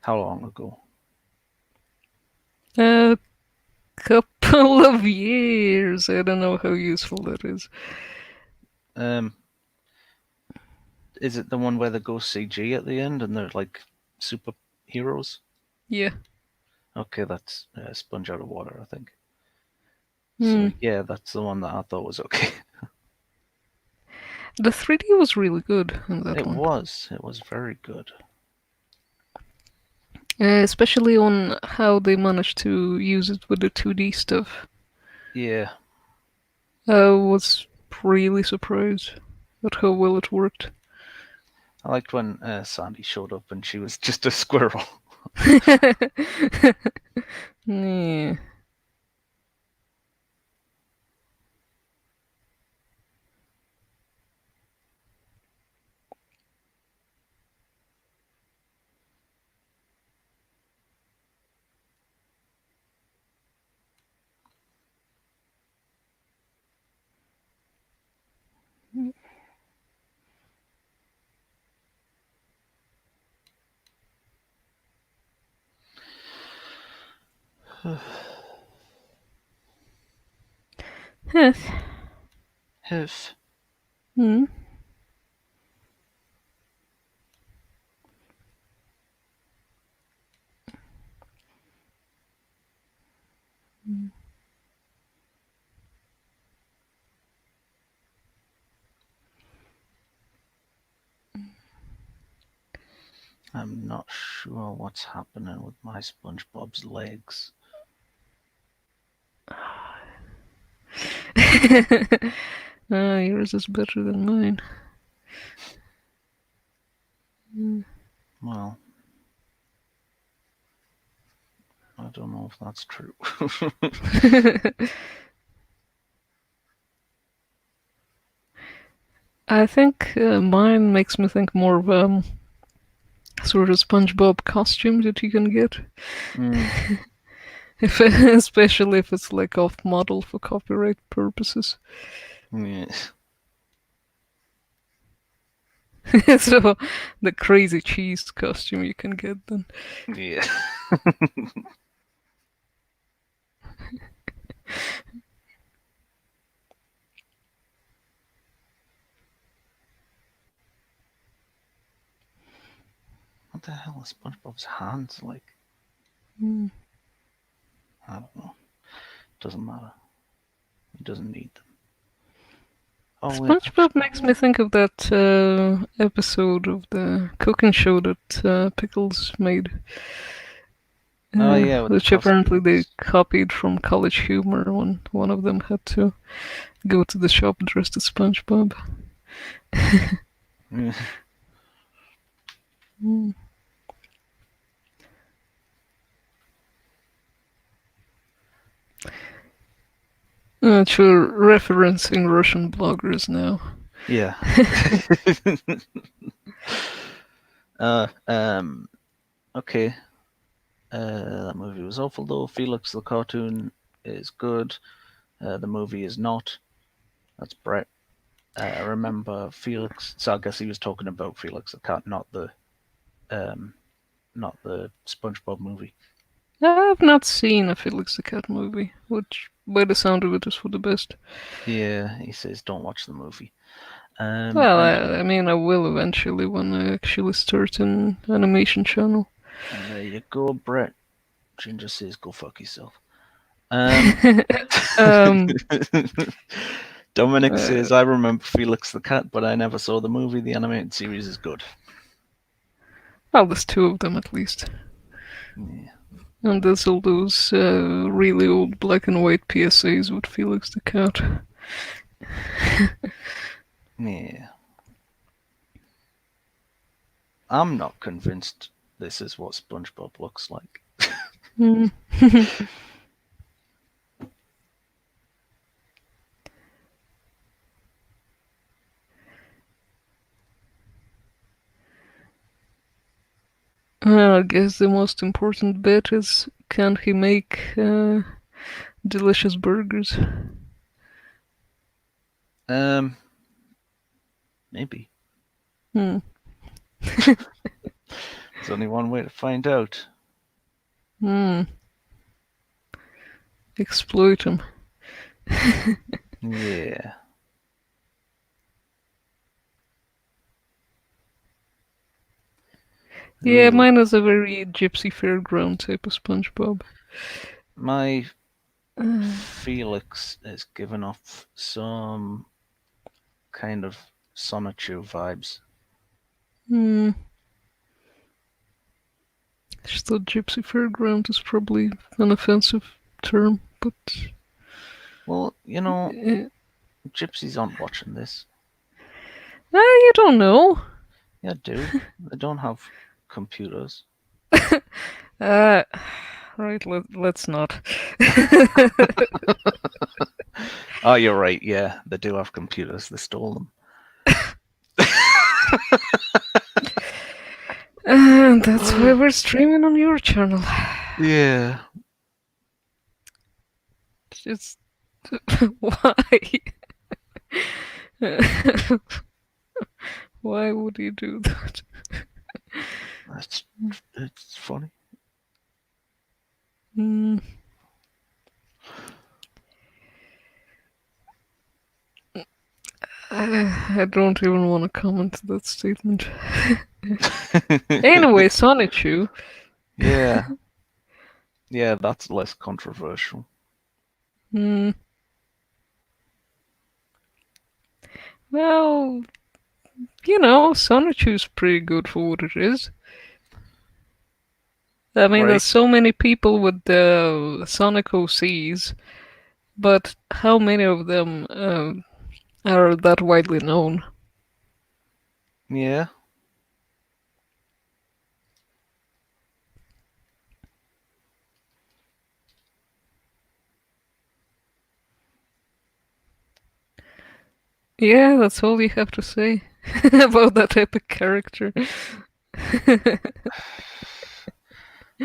How long ago? A couple of years. I don't know how useful that is. Is it the one where they go CG at the end and they're like superheroes? Yeah. Okay, that's Sponge Out of Water, I think. Hmm. So yeah, that's the one that I thought was okay. The 3D was really good in that It one. was very good. Especially on how they managed to use it with the 2D stuff. Yeah. I was really surprised at how well it worked. I liked when Sandy showed up and she was just a squirrel. Yeah. Yes. If Hmm. I'm not sure what's happening with my SpongeBob's legs. Yours is better than mine. Well, I don't know if that's true. I think mine makes me think more of sort of SpongeBob costume that you can get. Especially if it's like off model for copyright purposes. Yes. So the crazy cheese costume you can get then. Yeah. the hell is SpongeBob's hands like? Hmm. I don't know. Doesn't matter. He doesn't need them. Oh wait, SpongeBob makes me think of that episode of the cooking show that Pickles made. oh yeah, with the Which apparently they costumes. copied from College Humor when one of them had to go to the shop dressed as SpongeBob. Yeah. Mm. You're referencing Russian bloggers now. Yeah. Okay. That movie was awful though. Felix the cartoon is good. The movie is not. That's Brett. I remember Felix. So I guess he was talking about Felix the cat, um, not the SpongeBob movie. I've not seen a Felix the Cat movie, which by the sound of it is for the best. Yeah, he says don't watch the movie. Well, And I mean, I will eventually when I actually start an animation channel. there you go, Brett. Ginger says go fuck yourself. Um, um, Dominic uh, says I remember Felix the cat, but I never saw the movie. The animated series is good. well, there's two of them at least. Yeah. And there's all those really old black and white PSAs with Felix the Cat. Yeah. I'm not convinced this is what SpongeBob looks like. Mm. I guess the most important bit is can he make delicious burgers? Maybe. Hmm. There's only one way to find out. Hmm. Exploit him. Yeah. Yeah, Ooh. mine is a very gypsy fairground type of SpongeBob. My Uh, Felix is giving off some kind of Sonichu vibes. hmm. I just thought gypsy fairground is probably an offensive term, but Well, you know, uh, gypsies aren't watching this. you don't know. Yeah, do. They don't have computers. Uh, right, let's not. Oh, you're right. Yeah, they do have computers. They stole them. And that's why we're streaming on your channel. Yeah. Just why? Why would you do that? That's it's funny. Mm. I don't even want to comment that statement. Anyway, Sonichu. Yeah. Yeah, that's less controversial. Mm. Well, Sonichu's pretty good for what it is. I mean, Right. there's so many people with the Sonic OCs, but how many of them are that widely known? Yeah. Yeah, that's all you have to say about that epic character.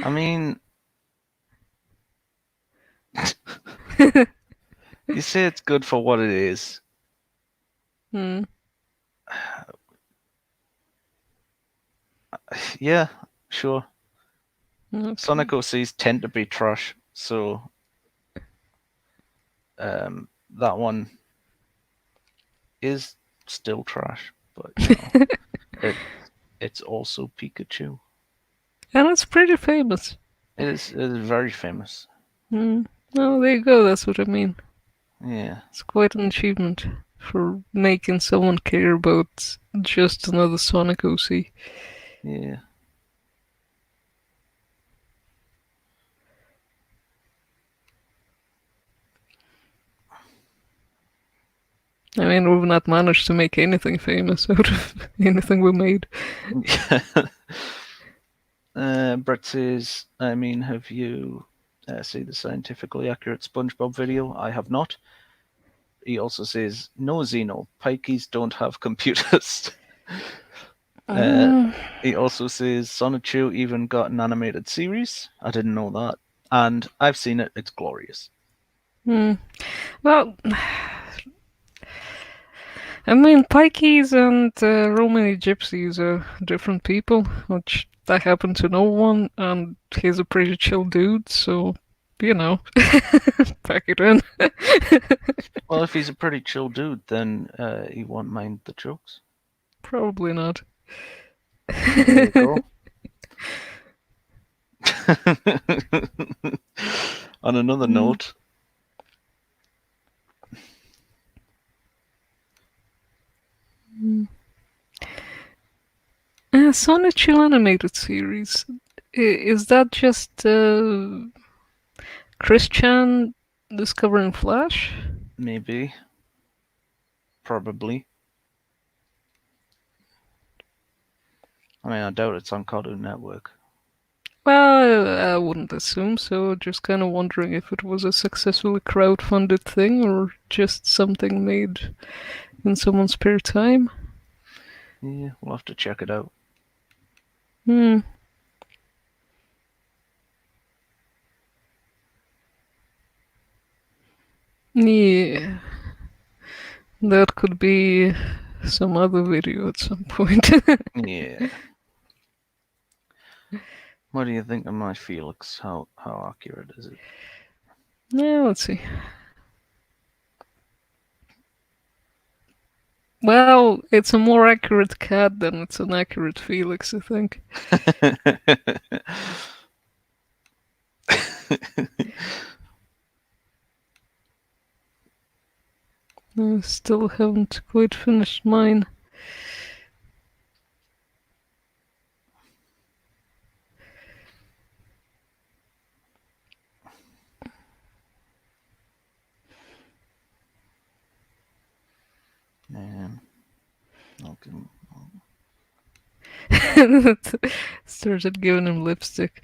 I mean, you say it's good for what it is. Hmm. Yeah, sure. Okay. Sonic OCs tend to be trash, so that one is still trash, but you know, it's also Pikachu. And it's pretty famous. It is very famous. Oh, there you go. That's what I mean. Yeah. It's quite an achievement for making someone care about just another Sonic OC. Yeah. I mean, we've not managed to make anything famous out of anything we made. Brett says, I mean, have you seen the scientifically accurate SpongeBob video? I have not. He also says, no, Xeno, pikeys don't have computers. He also says, Sonichu even got an animated series. I didn't know that. And I've seen it. It's glorious. Well, I mean, pikeys and Romany gypsies are different people, which I happen to know one, and he's a pretty chill dude, so, you know, pack it in. Well, if he's a pretty chill dude, then he won't mind the jokes. Probably not. There you go. On another note, Sonichu animated series. Is that just Chris Chan discovering Flash? maybe, probably. I mean, I doubt it's on Cartoon Network. Well, I wouldn't assume so. Just kind of wondering if it was a successfully crowdfunded thing or just something made in someone's spare time. Yeah, we'll have to check it out. Yeah. That could be some other video at some point. Yeah. What do you think of my Felix? How accurate is it? Yeah, let's see. Well, it's a more accurate cat than it's an accurate Felix, I think. I still haven't quite finished mine. I'll give him. Started giving him lipstick.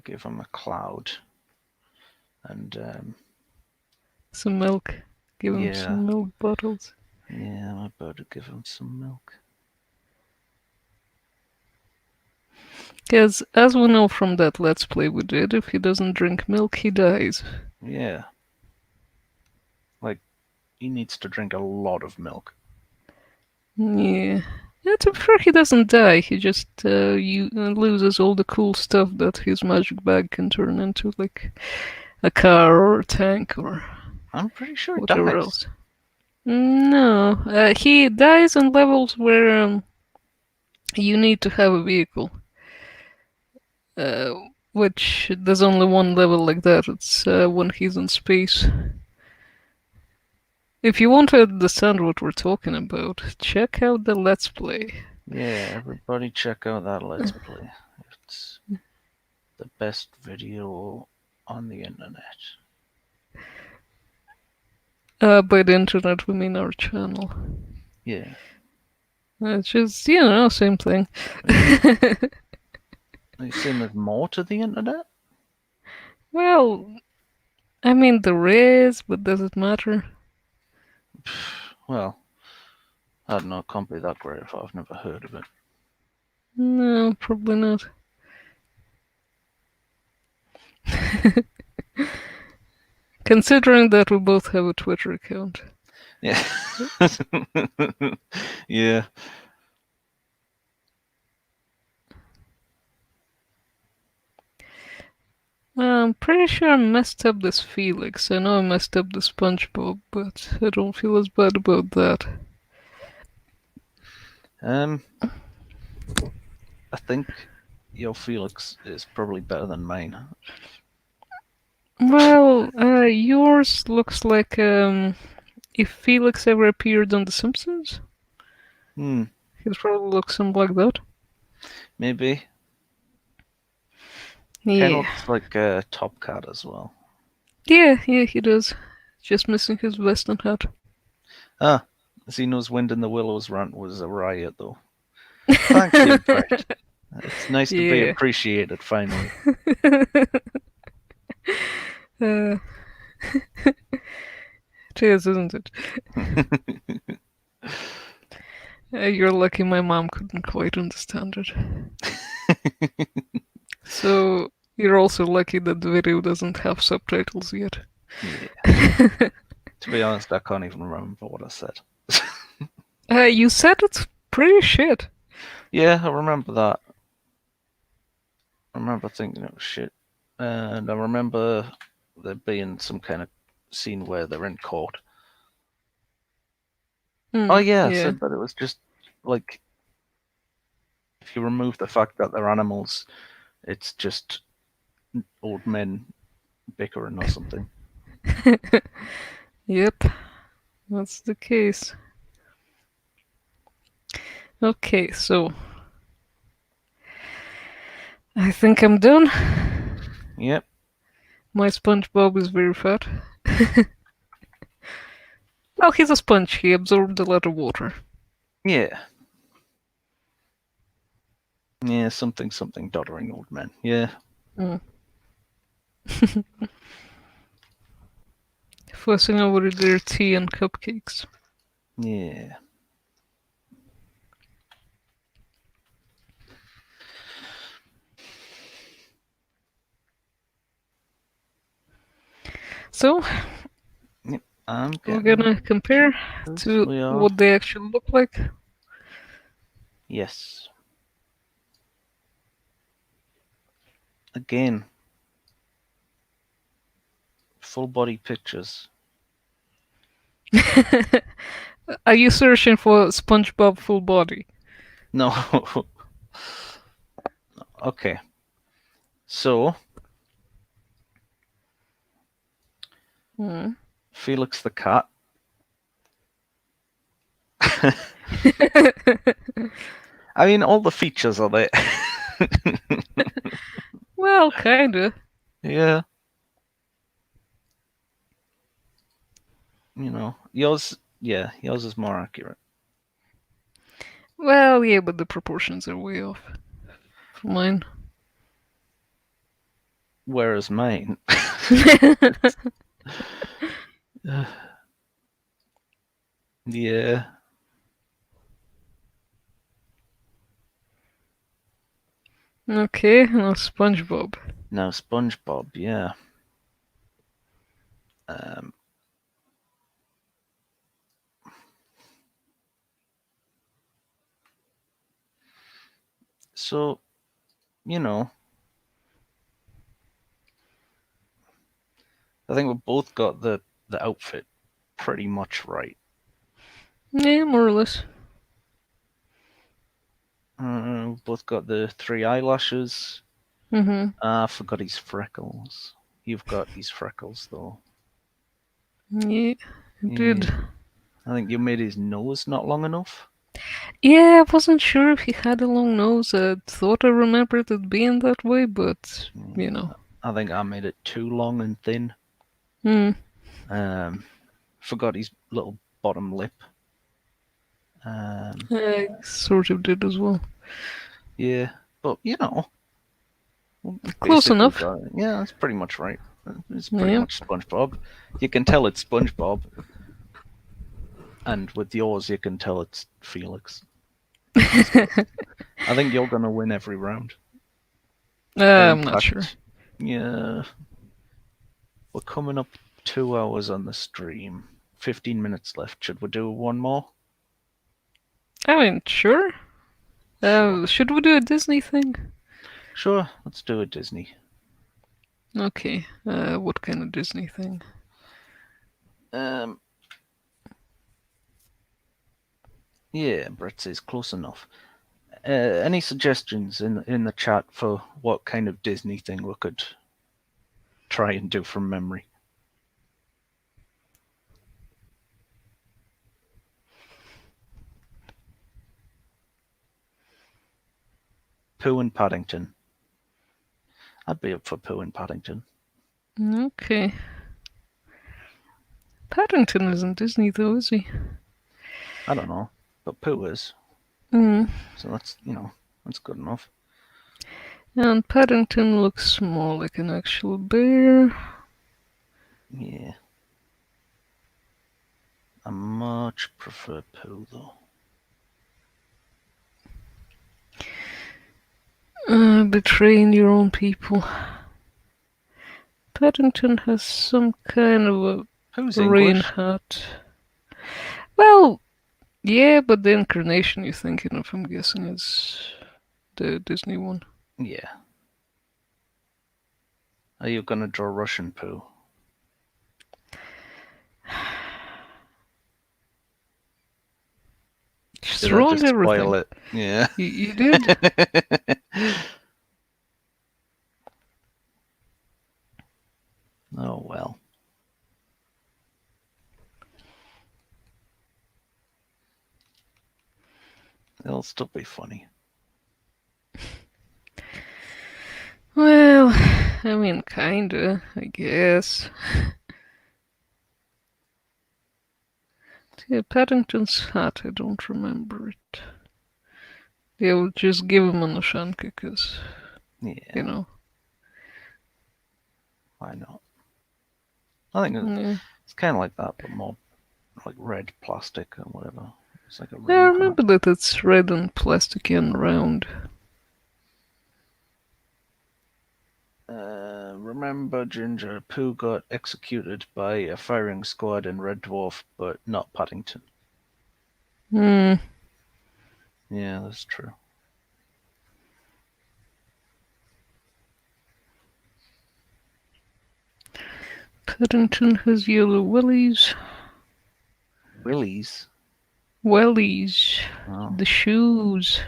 Give him a cloud. And some milk. Give him some milk bottles. Yeah, I better give him some milk. Because, as we know from that Let's Play we did, if he doesn't drink milk, he dies. Yeah. Like, he needs to drink a lot of milk. Yeah. Yeah, to be fair, he doesn't die. He just loses all the cool stuff that his magic bag can turn into, like a car or a tank or I'm pretty sure he whatever dies. else. No, he dies on levels where you need to have a vehicle. Which there's only one level like that. It's when he's in space. If you want to understand what we're talking about, check out the Let's Play. Yeah, everybody check out that Let's Play. It's the best video on the internet. By the internet, we mean our channel. Yeah. It's just, same thing. Are you saying there's more to the internet? Well, I mean, there is, but does it matter? Well, I don't know, it can't be that great if I've never heard of it. No, probably not. Considering that we both have a Twitter account. Yeah. Yeah. I'm pretty sure I messed up this Felix. I know I messed up the SpongeBob, but I don't feel as bad about that. I think your Felix is probably better than mine. Well, yours looks like if Felix ever appeared on The Simpsons, Hmm, he'd probably look something like that. maybe. Kind of Yeah. looks like a Top Cat as well. Yeah, he does. Just missing his vest and hat. Ah, Zeno's Wind in the Willows rant was a riot, though. Thank you, Brett. It's nice to be Yeah. appreciated, finally. Uh, it is, isn't it? You're lucky my mom couldn't quite understand it. So, you're also lucky that the video doesn't have subtitles yet. Yeah. To be honest, I can't even remember what I said. You said it's pretty shit. Yeah, I remember that. I remember thinking it was shit. And I remember there being some kind of scene where they're in court. Oh, yeah, I said that it was just like if you remove the fact that they're animals, it's just old men bickering or something. Yep, that's the case. Okay, so I think I'm done. Yep. My SpongeBob is very fat. Well, he's a sponge. He absorbed a lot of water. Yeah. Yeah, something doddering old men. Yeah. Fussing over their tea and cupcakes. Yeah. So, Yep. I'm we're getting gonna compare this. to We are. what they actually look like. Yes. Again, full body pictures. Are you searching for SpongeBob full body? No. Okay. So, Felix the cat. I mean, all the features are there. Well, kinda. Yeah. You know, yours is more accurate. Well, yeah, but the proportions are way off from mine. Whereas mine. Yeah. Okay, now SpongeBob. Now, SpongeBob, yeah. So, you know, I think we've both got the outfit pretty much right. Yeah, more or less. We've both got the 3 eyelashes. I forgot his freckles. You've got his freckles, though. Yeah, I did. Yeah. I think you made his nose not long enough. Yeah, I wasn't sure if he had a long nose. I thought I remembered it being that way, but you know. I think I made it too long and thin. Forgot his little bottom lip. I sort of did as well. Yeah, but you know, Close basically enough. yeah, that's pretty much right. It's pretty much SpongeBob. You can tell it's SpongeBob, and with yours, you can tell it's Felix. I think you're gonna win every round. I'm not sure. Yeah, we're coming up 2 hours on the stream. 15 minutes left. Should we do one more? I mean, sure. Sure. Should we do a Disney thing? Sure, let's do a Disney. Okay. What kind of Disney thing? Yeah, Brett says close enough. Any suggestions in the chat for what kind of Disney thing we could try and do from memory? Pooh and Paddington. I'd be up for Pooh and Paddington. Okay. Paddington isn't Disney though, is he? I don't know, but Pooh is. Hmm. So that's, that's good enough. And Paddington looks more like an actual bear. Yeah. I much prefer Pooh, though. Betraying your own people. Paddington has some kind of Pooh's a rain English. hat. Well, yeah, but the incarnation you're thinking of, I'm guessing, is the Disney one. Yeah. Are you gonna draw Russian Pooh? Just Did I ruined just everything. spoil it? Yeah. You did? Oh, well. It'll still be funny. Well, I mean, kinda, I guess. Yeah, Paddington's hat, I don't remember it. Yeah, we'll just give him an Ashanka, because, Yeah, why not? I think Yeah. it's kind of like that, but more like red plastic or whatever. It's like a Yeah, I rain hat. remember that it's red and plasticky and round. Remember, Ginger, Pooh got executed by a firing squad in Red Dwarf, but not Paddington. Hmm. Yeah, that's true. Paddington has yellow willies. Willies? Wellies. Oh. The shoes.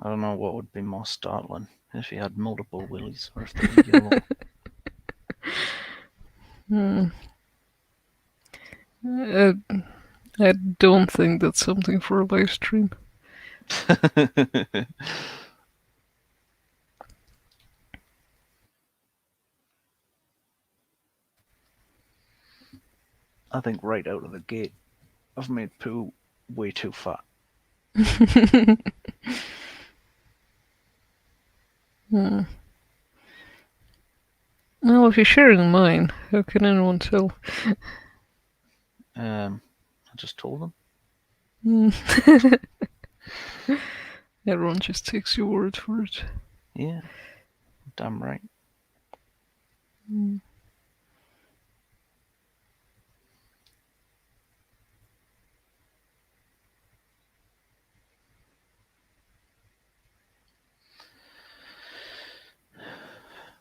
I don't know what would be more startling, if he had multiple willies or if they were yellow. I don't think that's something for a live stream. I think right out of the gate, I've made Pooh way too fat. Well, if you're sharing mine, how can anyone tell? I just told them. Everyone just takes your word for it. Yeah, damn right.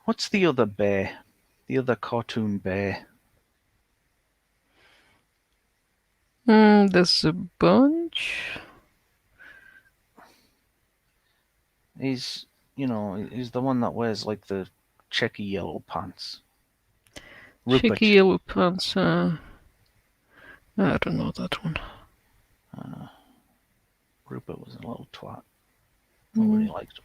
What's the other bear? The other cartoon bear? There's a bunch. He's the one that wears like the checky yellow pants. Rupert. Cheeky yellow pants. I don't know that one. Rupert was a little twat. Nobody liked him.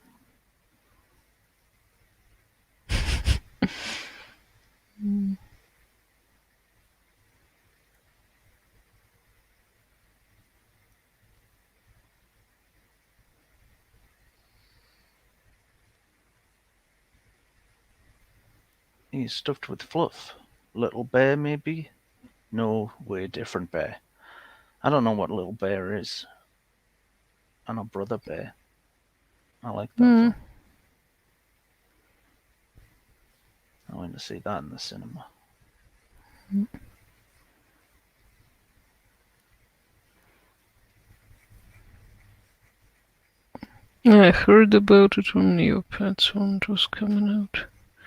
He's stuffed with fluff. Little bear, maybe? No, way different bear. I don't know what little bear is. I know Brother Bear. I like that film. I went to see that in the cinema. I heard about it when Neopets when it was coming out.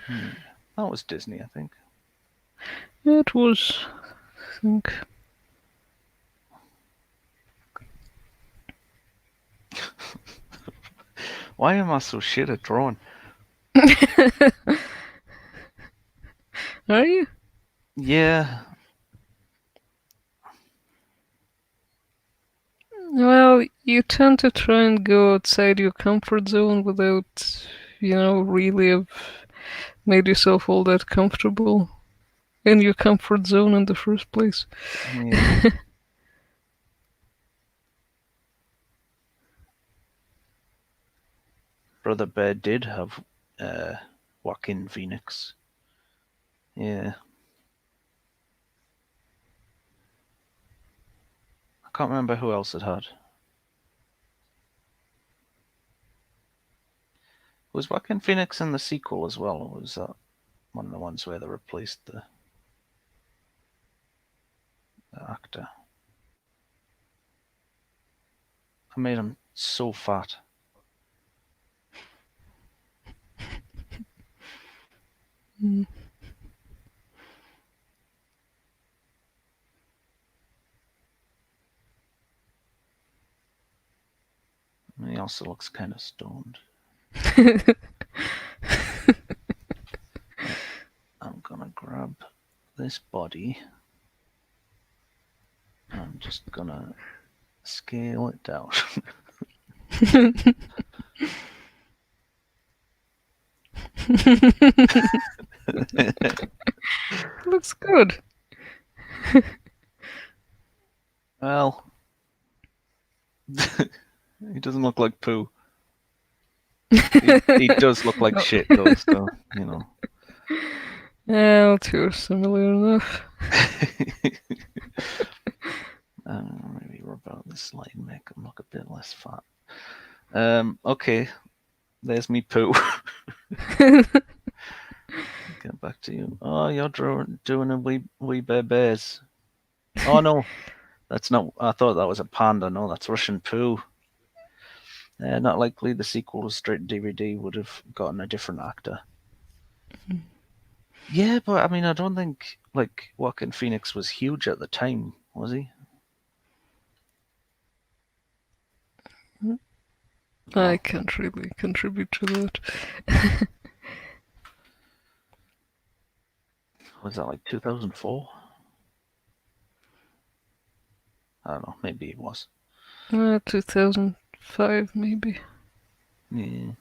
Yeah. That was Disney, I think. It was, I think. Why am I so shit at drawing? Are you? Yeah. Well, you tend to try and go outside your comfort zone without, really have made yourself all that comfortable in your comfort zone in the first place. Yeah. Brother Bear did have Joaquin Phoenix. Yeah. I can't remember who else it had. Was Joaquin Phoenix in the sequel as well, or was that one of the ones where they replaced the actor? I made him so fat. Mm. He also looks kind of stoned. I'm gonna grab this body. I'm just gonna scale it down. Looks good. Well, he doesn't look like poo. He does look like shit though, so you know. Well, two are similar enough. Maybe rub out this light and make him look a bit less fat. Okay, there's me poo. Get back to you. Oh, you're doing a wee bears. Oh no, that's not. I thought that was a panda. No, that's Russian poo. Not likely the sequel to straight DVD would have gotten a different actor. Yeah, but I mean, I don't think like Joaquin Phoenix was huge at the time, was he? I can't really contribute to that. Was that like 2004? I don't know. Maybe it was. 2005, maybe. Yeah.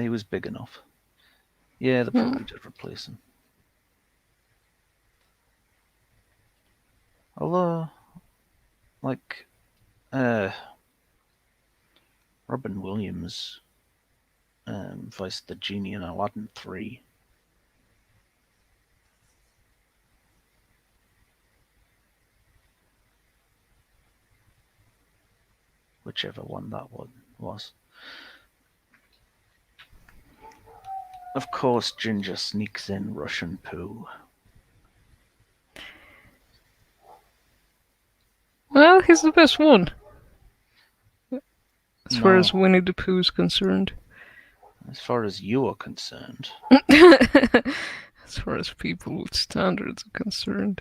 He was big enough. Yeah, they probably did replace him. Although, like, Robin Williams voiced the genie in Aladdin 3. Whichever one that one was. Of course, Ginger sneaks in Russian poo. Well, he's the best one. As far No, as Winnie the Pooh is concerned. as far as you are concerned. As far as people with standards are concerned.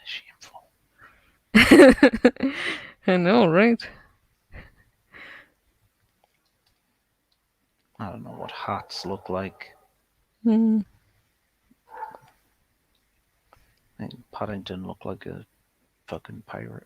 Shameful. I know, right? I don't know what hats look like. Mm. I think Paddington looked like a fucking pirate.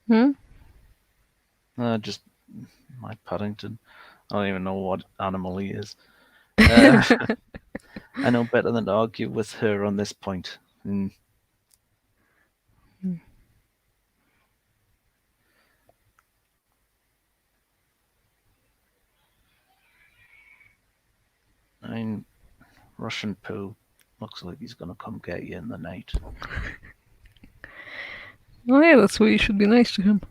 Hmm? Just my Paddington. I don't even know what animal he is. I know better than to argue with her on this point. I mean, Russian poo looks like he's gonna come get you in the night. Oh yeah, that's why you should be nice to him.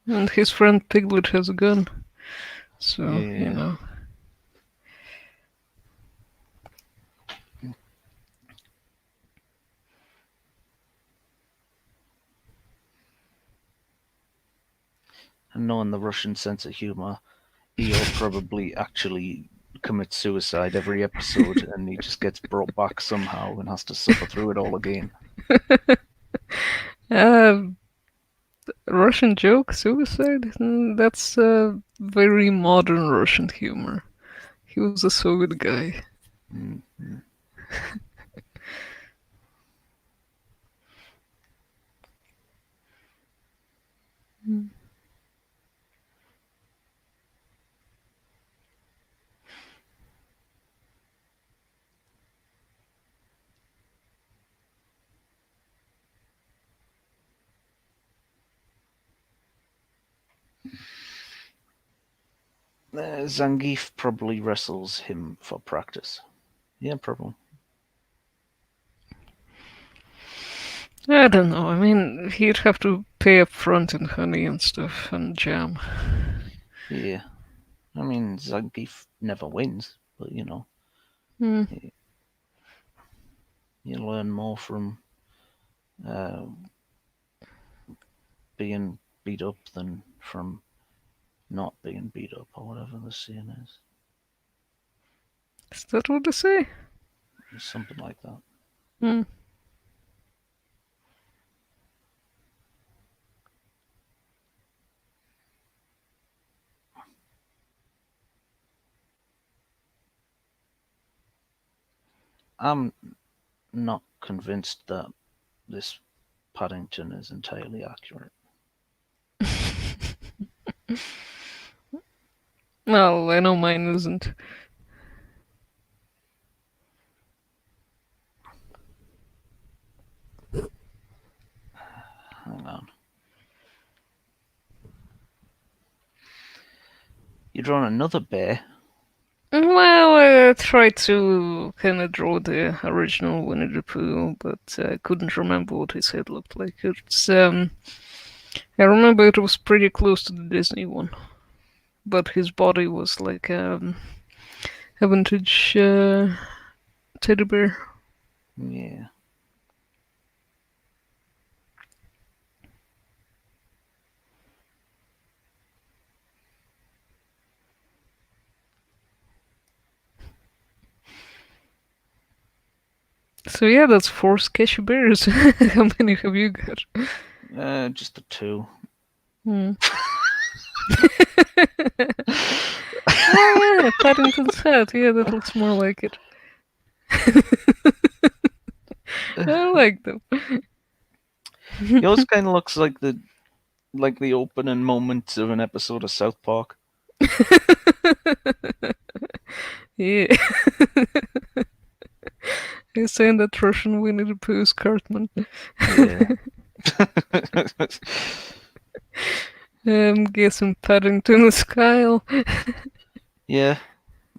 And his friend Piglet has a gun. So, you Yeah. know. And knowing the Russian sense of humor, he'll probably actually commit suicide every episode, and he just gets brought back somehow and has to suffer through it all again. Uh, Russian joke, suicide? That's very modern Russian humor. He was a Soviet guy. Mm-hmm. Zangief probably wrestles him for practice. Yeah, probably. I don't know. I mean, he'd have to pay up front in honey and stuff and jam. Yeah. I mean, Zangief never wins, but you know, Hmm. you learn more from uh, being beat up than from not being beat up, or whatever the saying is. Is that what they say? Something like that. Hmm. I'm not convinced that this Paddington is entirely accurate. Well, I know mine isn't. Hang on. You're drawing another bear. Well, I tried to kind of draw the original Winnie the Pooh, but I couldn't remember what his head looked like. I remember it was pretty close to the Disney one, but his body was like a vintage teddy bear. Yeah. So yeah, that's four sketchy bears. How many have you got? Just the two. Hmm. Oh yeah, Paddington's hat. Yeah, that looks more like it. I like them. Yours kind of looks like the opening moment of an episode of South Park. Yeah. He's saying that Russian Winnie the Pooh's Cartman. Yeah. Guessing Paddington is Kyle. Yeah.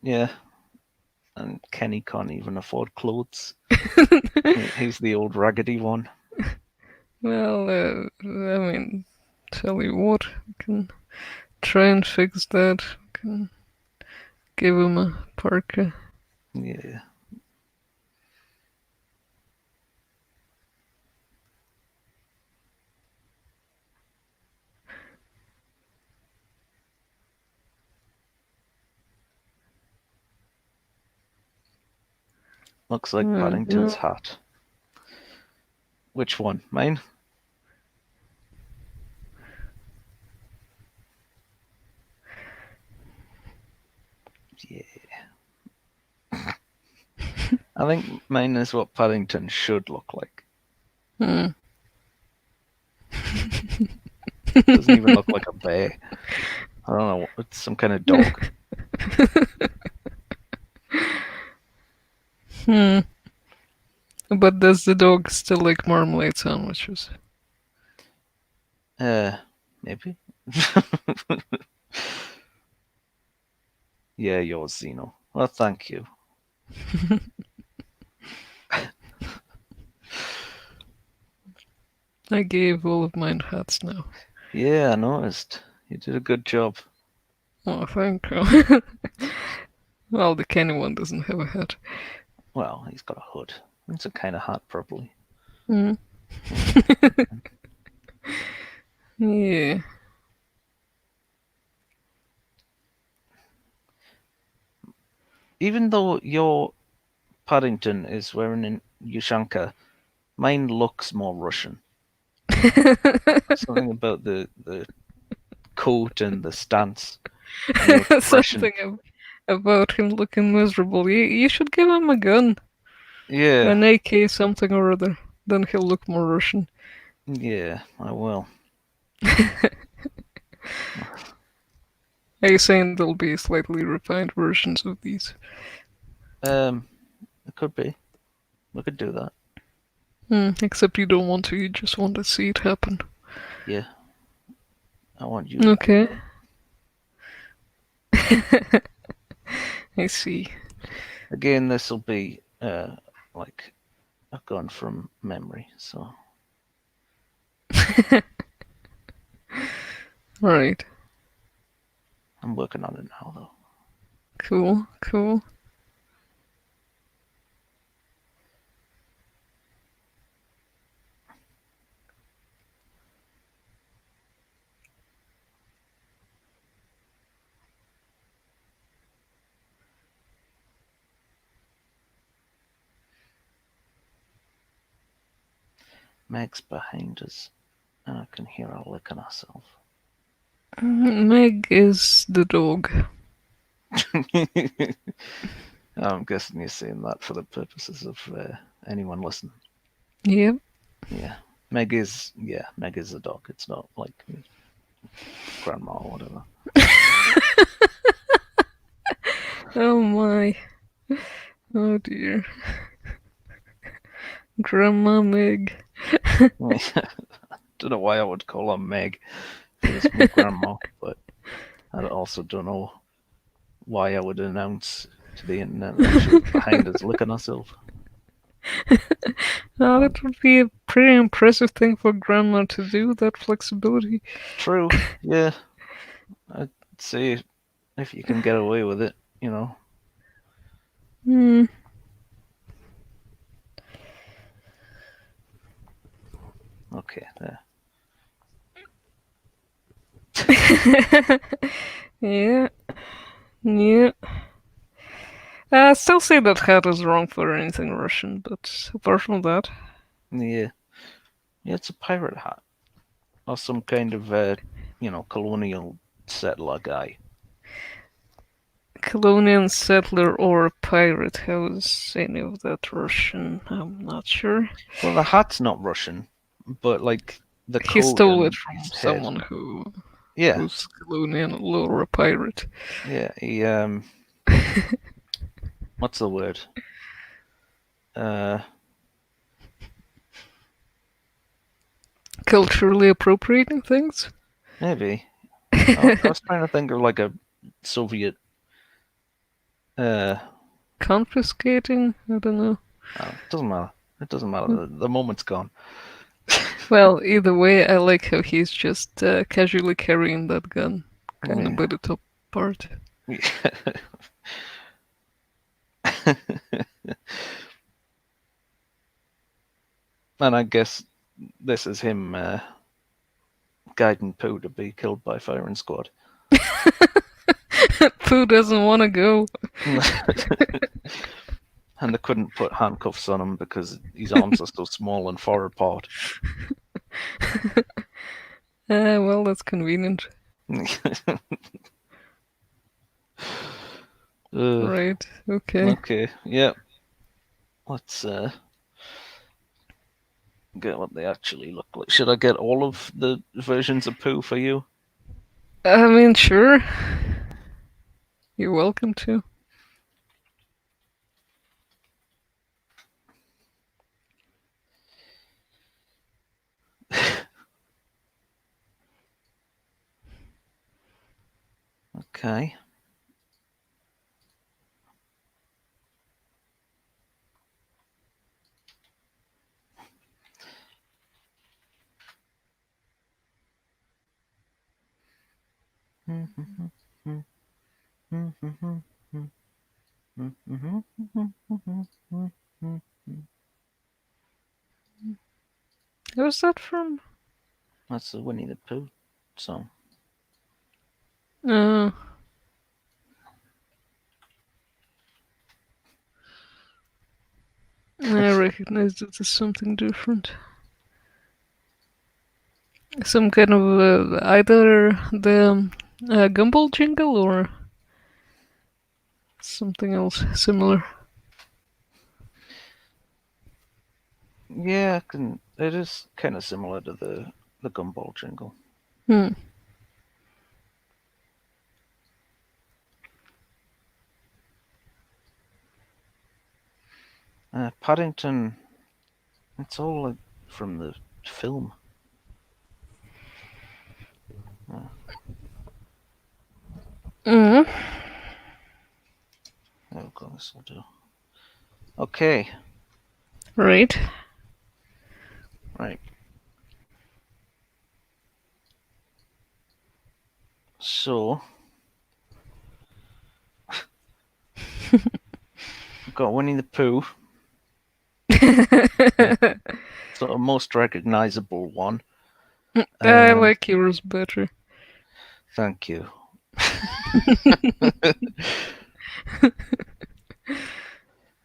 Yeah. And Kenny can't even afford clothes. He's the old raggedy one. Well, I mean, tell you what, we can try and fix that. We can give him a parka. Yeah. Looks like Paddington's hat. Which one? Mine? I think mine is what Paddington should look like. Hmm. Doesn't even look like a bear. I don't know. It's some kind of dog. Hmm. But does the dog still like marmalade sandwiches? Maybe. Yeah, yours, Zeno. Well, thank you. I gave all of mine hats now. Yeah, I noticed. You did a good job. Oh, thank you. Well, the Kenny one doesn't have a hat. Well, he's got a hood. It's a kind of hat, probably. Hmm. Yeah. Even though your Paddington is wearing a Ushanka, mine looks more Russian. Something about the coat and the stance and the expression. Something about him looking miserable. You should give him a gun. Yeah, An AK something or other. Then he'll look more Russian. yeah, I will. Are you saying there'll be slightly refined versions of these? It could be. We could do that. Except you don't want to, you just want to see it happen. Yeah, I want you to. Okay. I see. Again, this will be like I've gone from memory, so Right. I'm working on it now, though. Cool, cool. Meg's behind us, and I can hear her licking herself. Meg is the dog. I'm guessing you're saying that for the purposes of anyone listening. Yep. Yeah, Meg is a dog. It's not like grandma or whatever. Oh my. Oh dear. Grandma Meg. Don't know why I would call her Meg if it was my grandma, but I also don't know why I would announce to the internet that she was behind us licking herself. Oh, that would be a pretty impressive thing for grandma to do, that flexibility. True, yeah. I'd say if you can get away with it, you know. Hmm. Okay, there. Yeah. Yeah. I still say that hat is wrong for anything Russian, but apart from that. Yeah. Yeah, it's a pirate hat. Or some kind of, colonial settler guy. Colonial settler or pirate, how is any of that Russian? I'm not sure. Well, the hat's not Russian, but, like, the He coat stole it and from his head. someone who Yeah, was colonial or a pirate. yeah, what's the word? Uh, Culturally appropriating things? maybe. I was trying to think of, like, a Soviet, Confiscating? I don't know. it doesn't matter. It doesn't matter. The moment's gone. Well, either way, I like how he's just casually carrying that gun, kind of Yeah. by the top part. And I guess this is him guiding Pooh to be killed by firing squad. Pooh doesn't want to go. And they couldn't put handcuffs on him because his arms are so small and far apart. Well, that's convenient. Right. Okay. Okay. Yeah. Let's get what they actually look like. Should I get all of the versions of Pooh for you? I mean, sure. You're welcome to. Okay. Where's that from? That's the Winnie the Pooh song. Uh, I recognize it as something different. Some kind of either the Gumball jingle or something else similar. Yeah, it is kind of similar to the Gumball jingle. Hmm. Paddington. It's all like from the film. Mm. Oh god, this will do. Okay, Right. right. So we've got Winnie the Pooh, sort of most recognizable one. I like yours better. Thank you.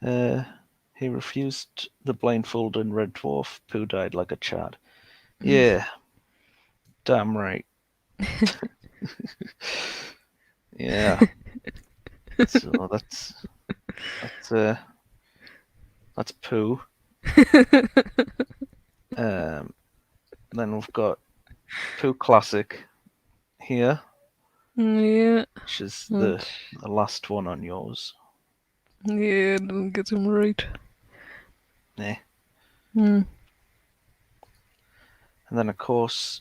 He refused the blindfold in Red Dwarf. Pooh died like a Chad. Yeah, damn right. Yeah. So that's Pooh. Then we've got Pooh Classic here, Yeah. which is the last one on yours. Yeah, I didn't get him right. Eh. Hmm. And then of course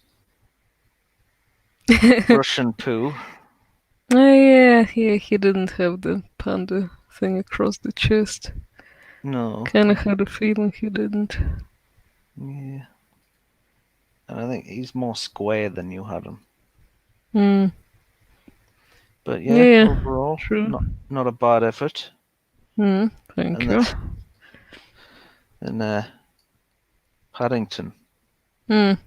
Russian Pooh. Oh, yeah, he didn't have the panda thing across the chest. No. Kinda had a feeling he didn't. Yeah. And I think he's more square than you had him. Hmm. But yeah, Yeah, overall, true. not a bad effort. Thank And you. then Paddington. Well,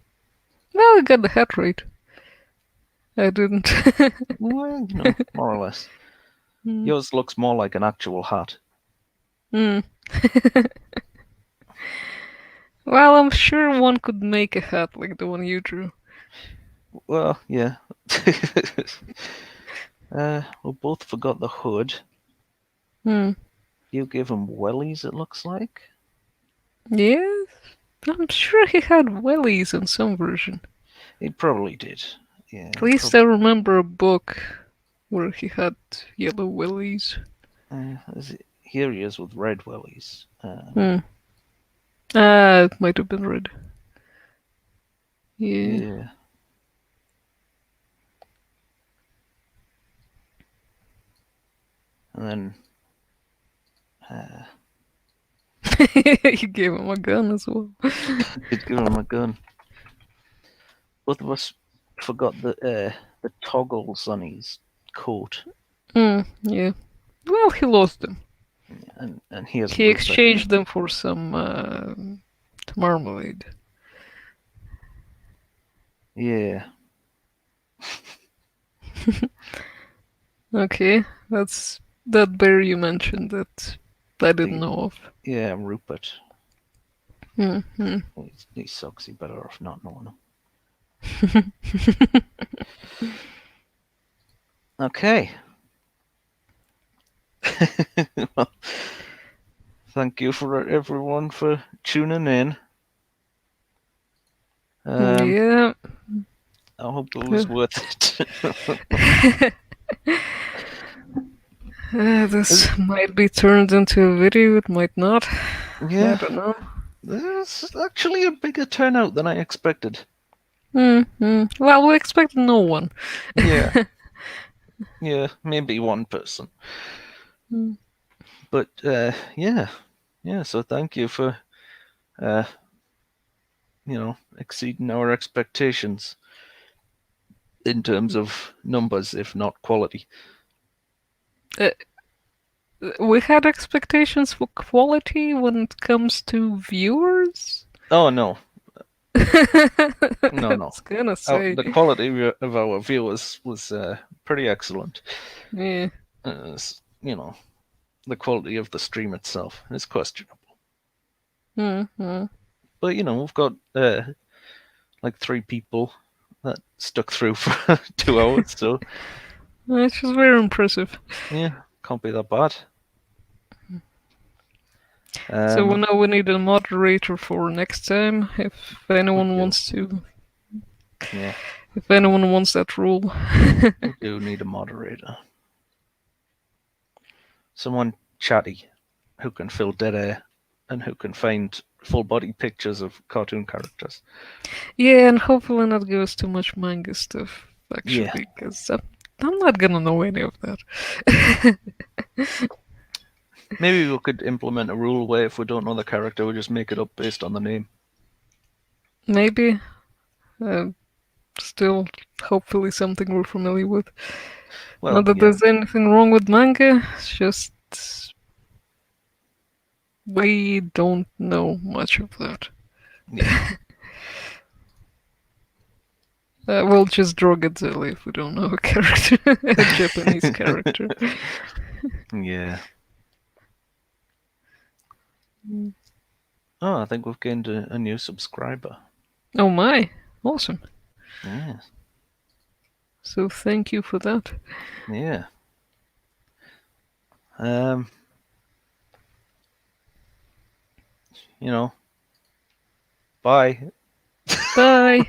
I got the hat right. I didn't. Well, more or less. Hmm. Yours looks more like an actual hat. Hmm. Well, I'm sure one could make a hat like the one you drew. Well, yeah. We both forgot the hood. Hmm. You gave him wellies, it looks like. Yes, I'm sure he had wellies in some version. He probably did. Yeah. At least I remember a book where he had yellow wellies. Here he is with red wellies. It might have been red. Yeah. Yeah. And then You gave him a gun as well. he'd give him a gun. Both of us forgot the toggles on his coat. Yeah. Well, he lost them. And he has He Rupert. exchanged them for some marmalade. Yeah. Okay, that's that bear you mentioned that I didn't know of. Yeah, Rupert. Mm-hmm. He sucks. He better off not knowing him. Okay. Well, thank you for everyone for tuning in. Yeah. I hope it was worth it. This might be turned into a video, it might not. Yeah, I don't know. there's actually a bigger turnout than I expected. Well, we expect no one. Yeah. Yeah, maybe one person. Mm. But yeah. So thank you for uh, exceeding our expectations in terms of numbers, if not quality. We had expectations for quality when it comes to viewers? Oh no, I no. was gonna say. The quality of our viewers was pretty excellent. Yeah. The quality of the stream itself is questionable. Mm-hmm. But we've got like 3 people that stuck through for 2 hours, so Which is very impressive. yeah, can't be that bad. So now we need a moderator for next time, if anyone do. wants to. Yeah, If anyone wants that role. we do need a moderator. Someone chatty who can fill dead air and who can find full body pictures of cartoon characters. Yeah, and hopefully not give us too much manga stuff, actually, Yeah. because I'm not gonna know any of that. Maybe we could implement a rule where if we don't know the character, we just make it up based on the name. Maybe. Still, hopefully something we're familiar with. Well, Not that yeah. there's anything wrong with manga, it's just we don't know much of that. Yeah. We'll just draw Godzilla if we don't know a character, a Japanese character. Yeah. Oh, I think we've gained a new subscriber. Oh my, awesome. Yeah. So thank you for that. Yeah. Bye. Bye.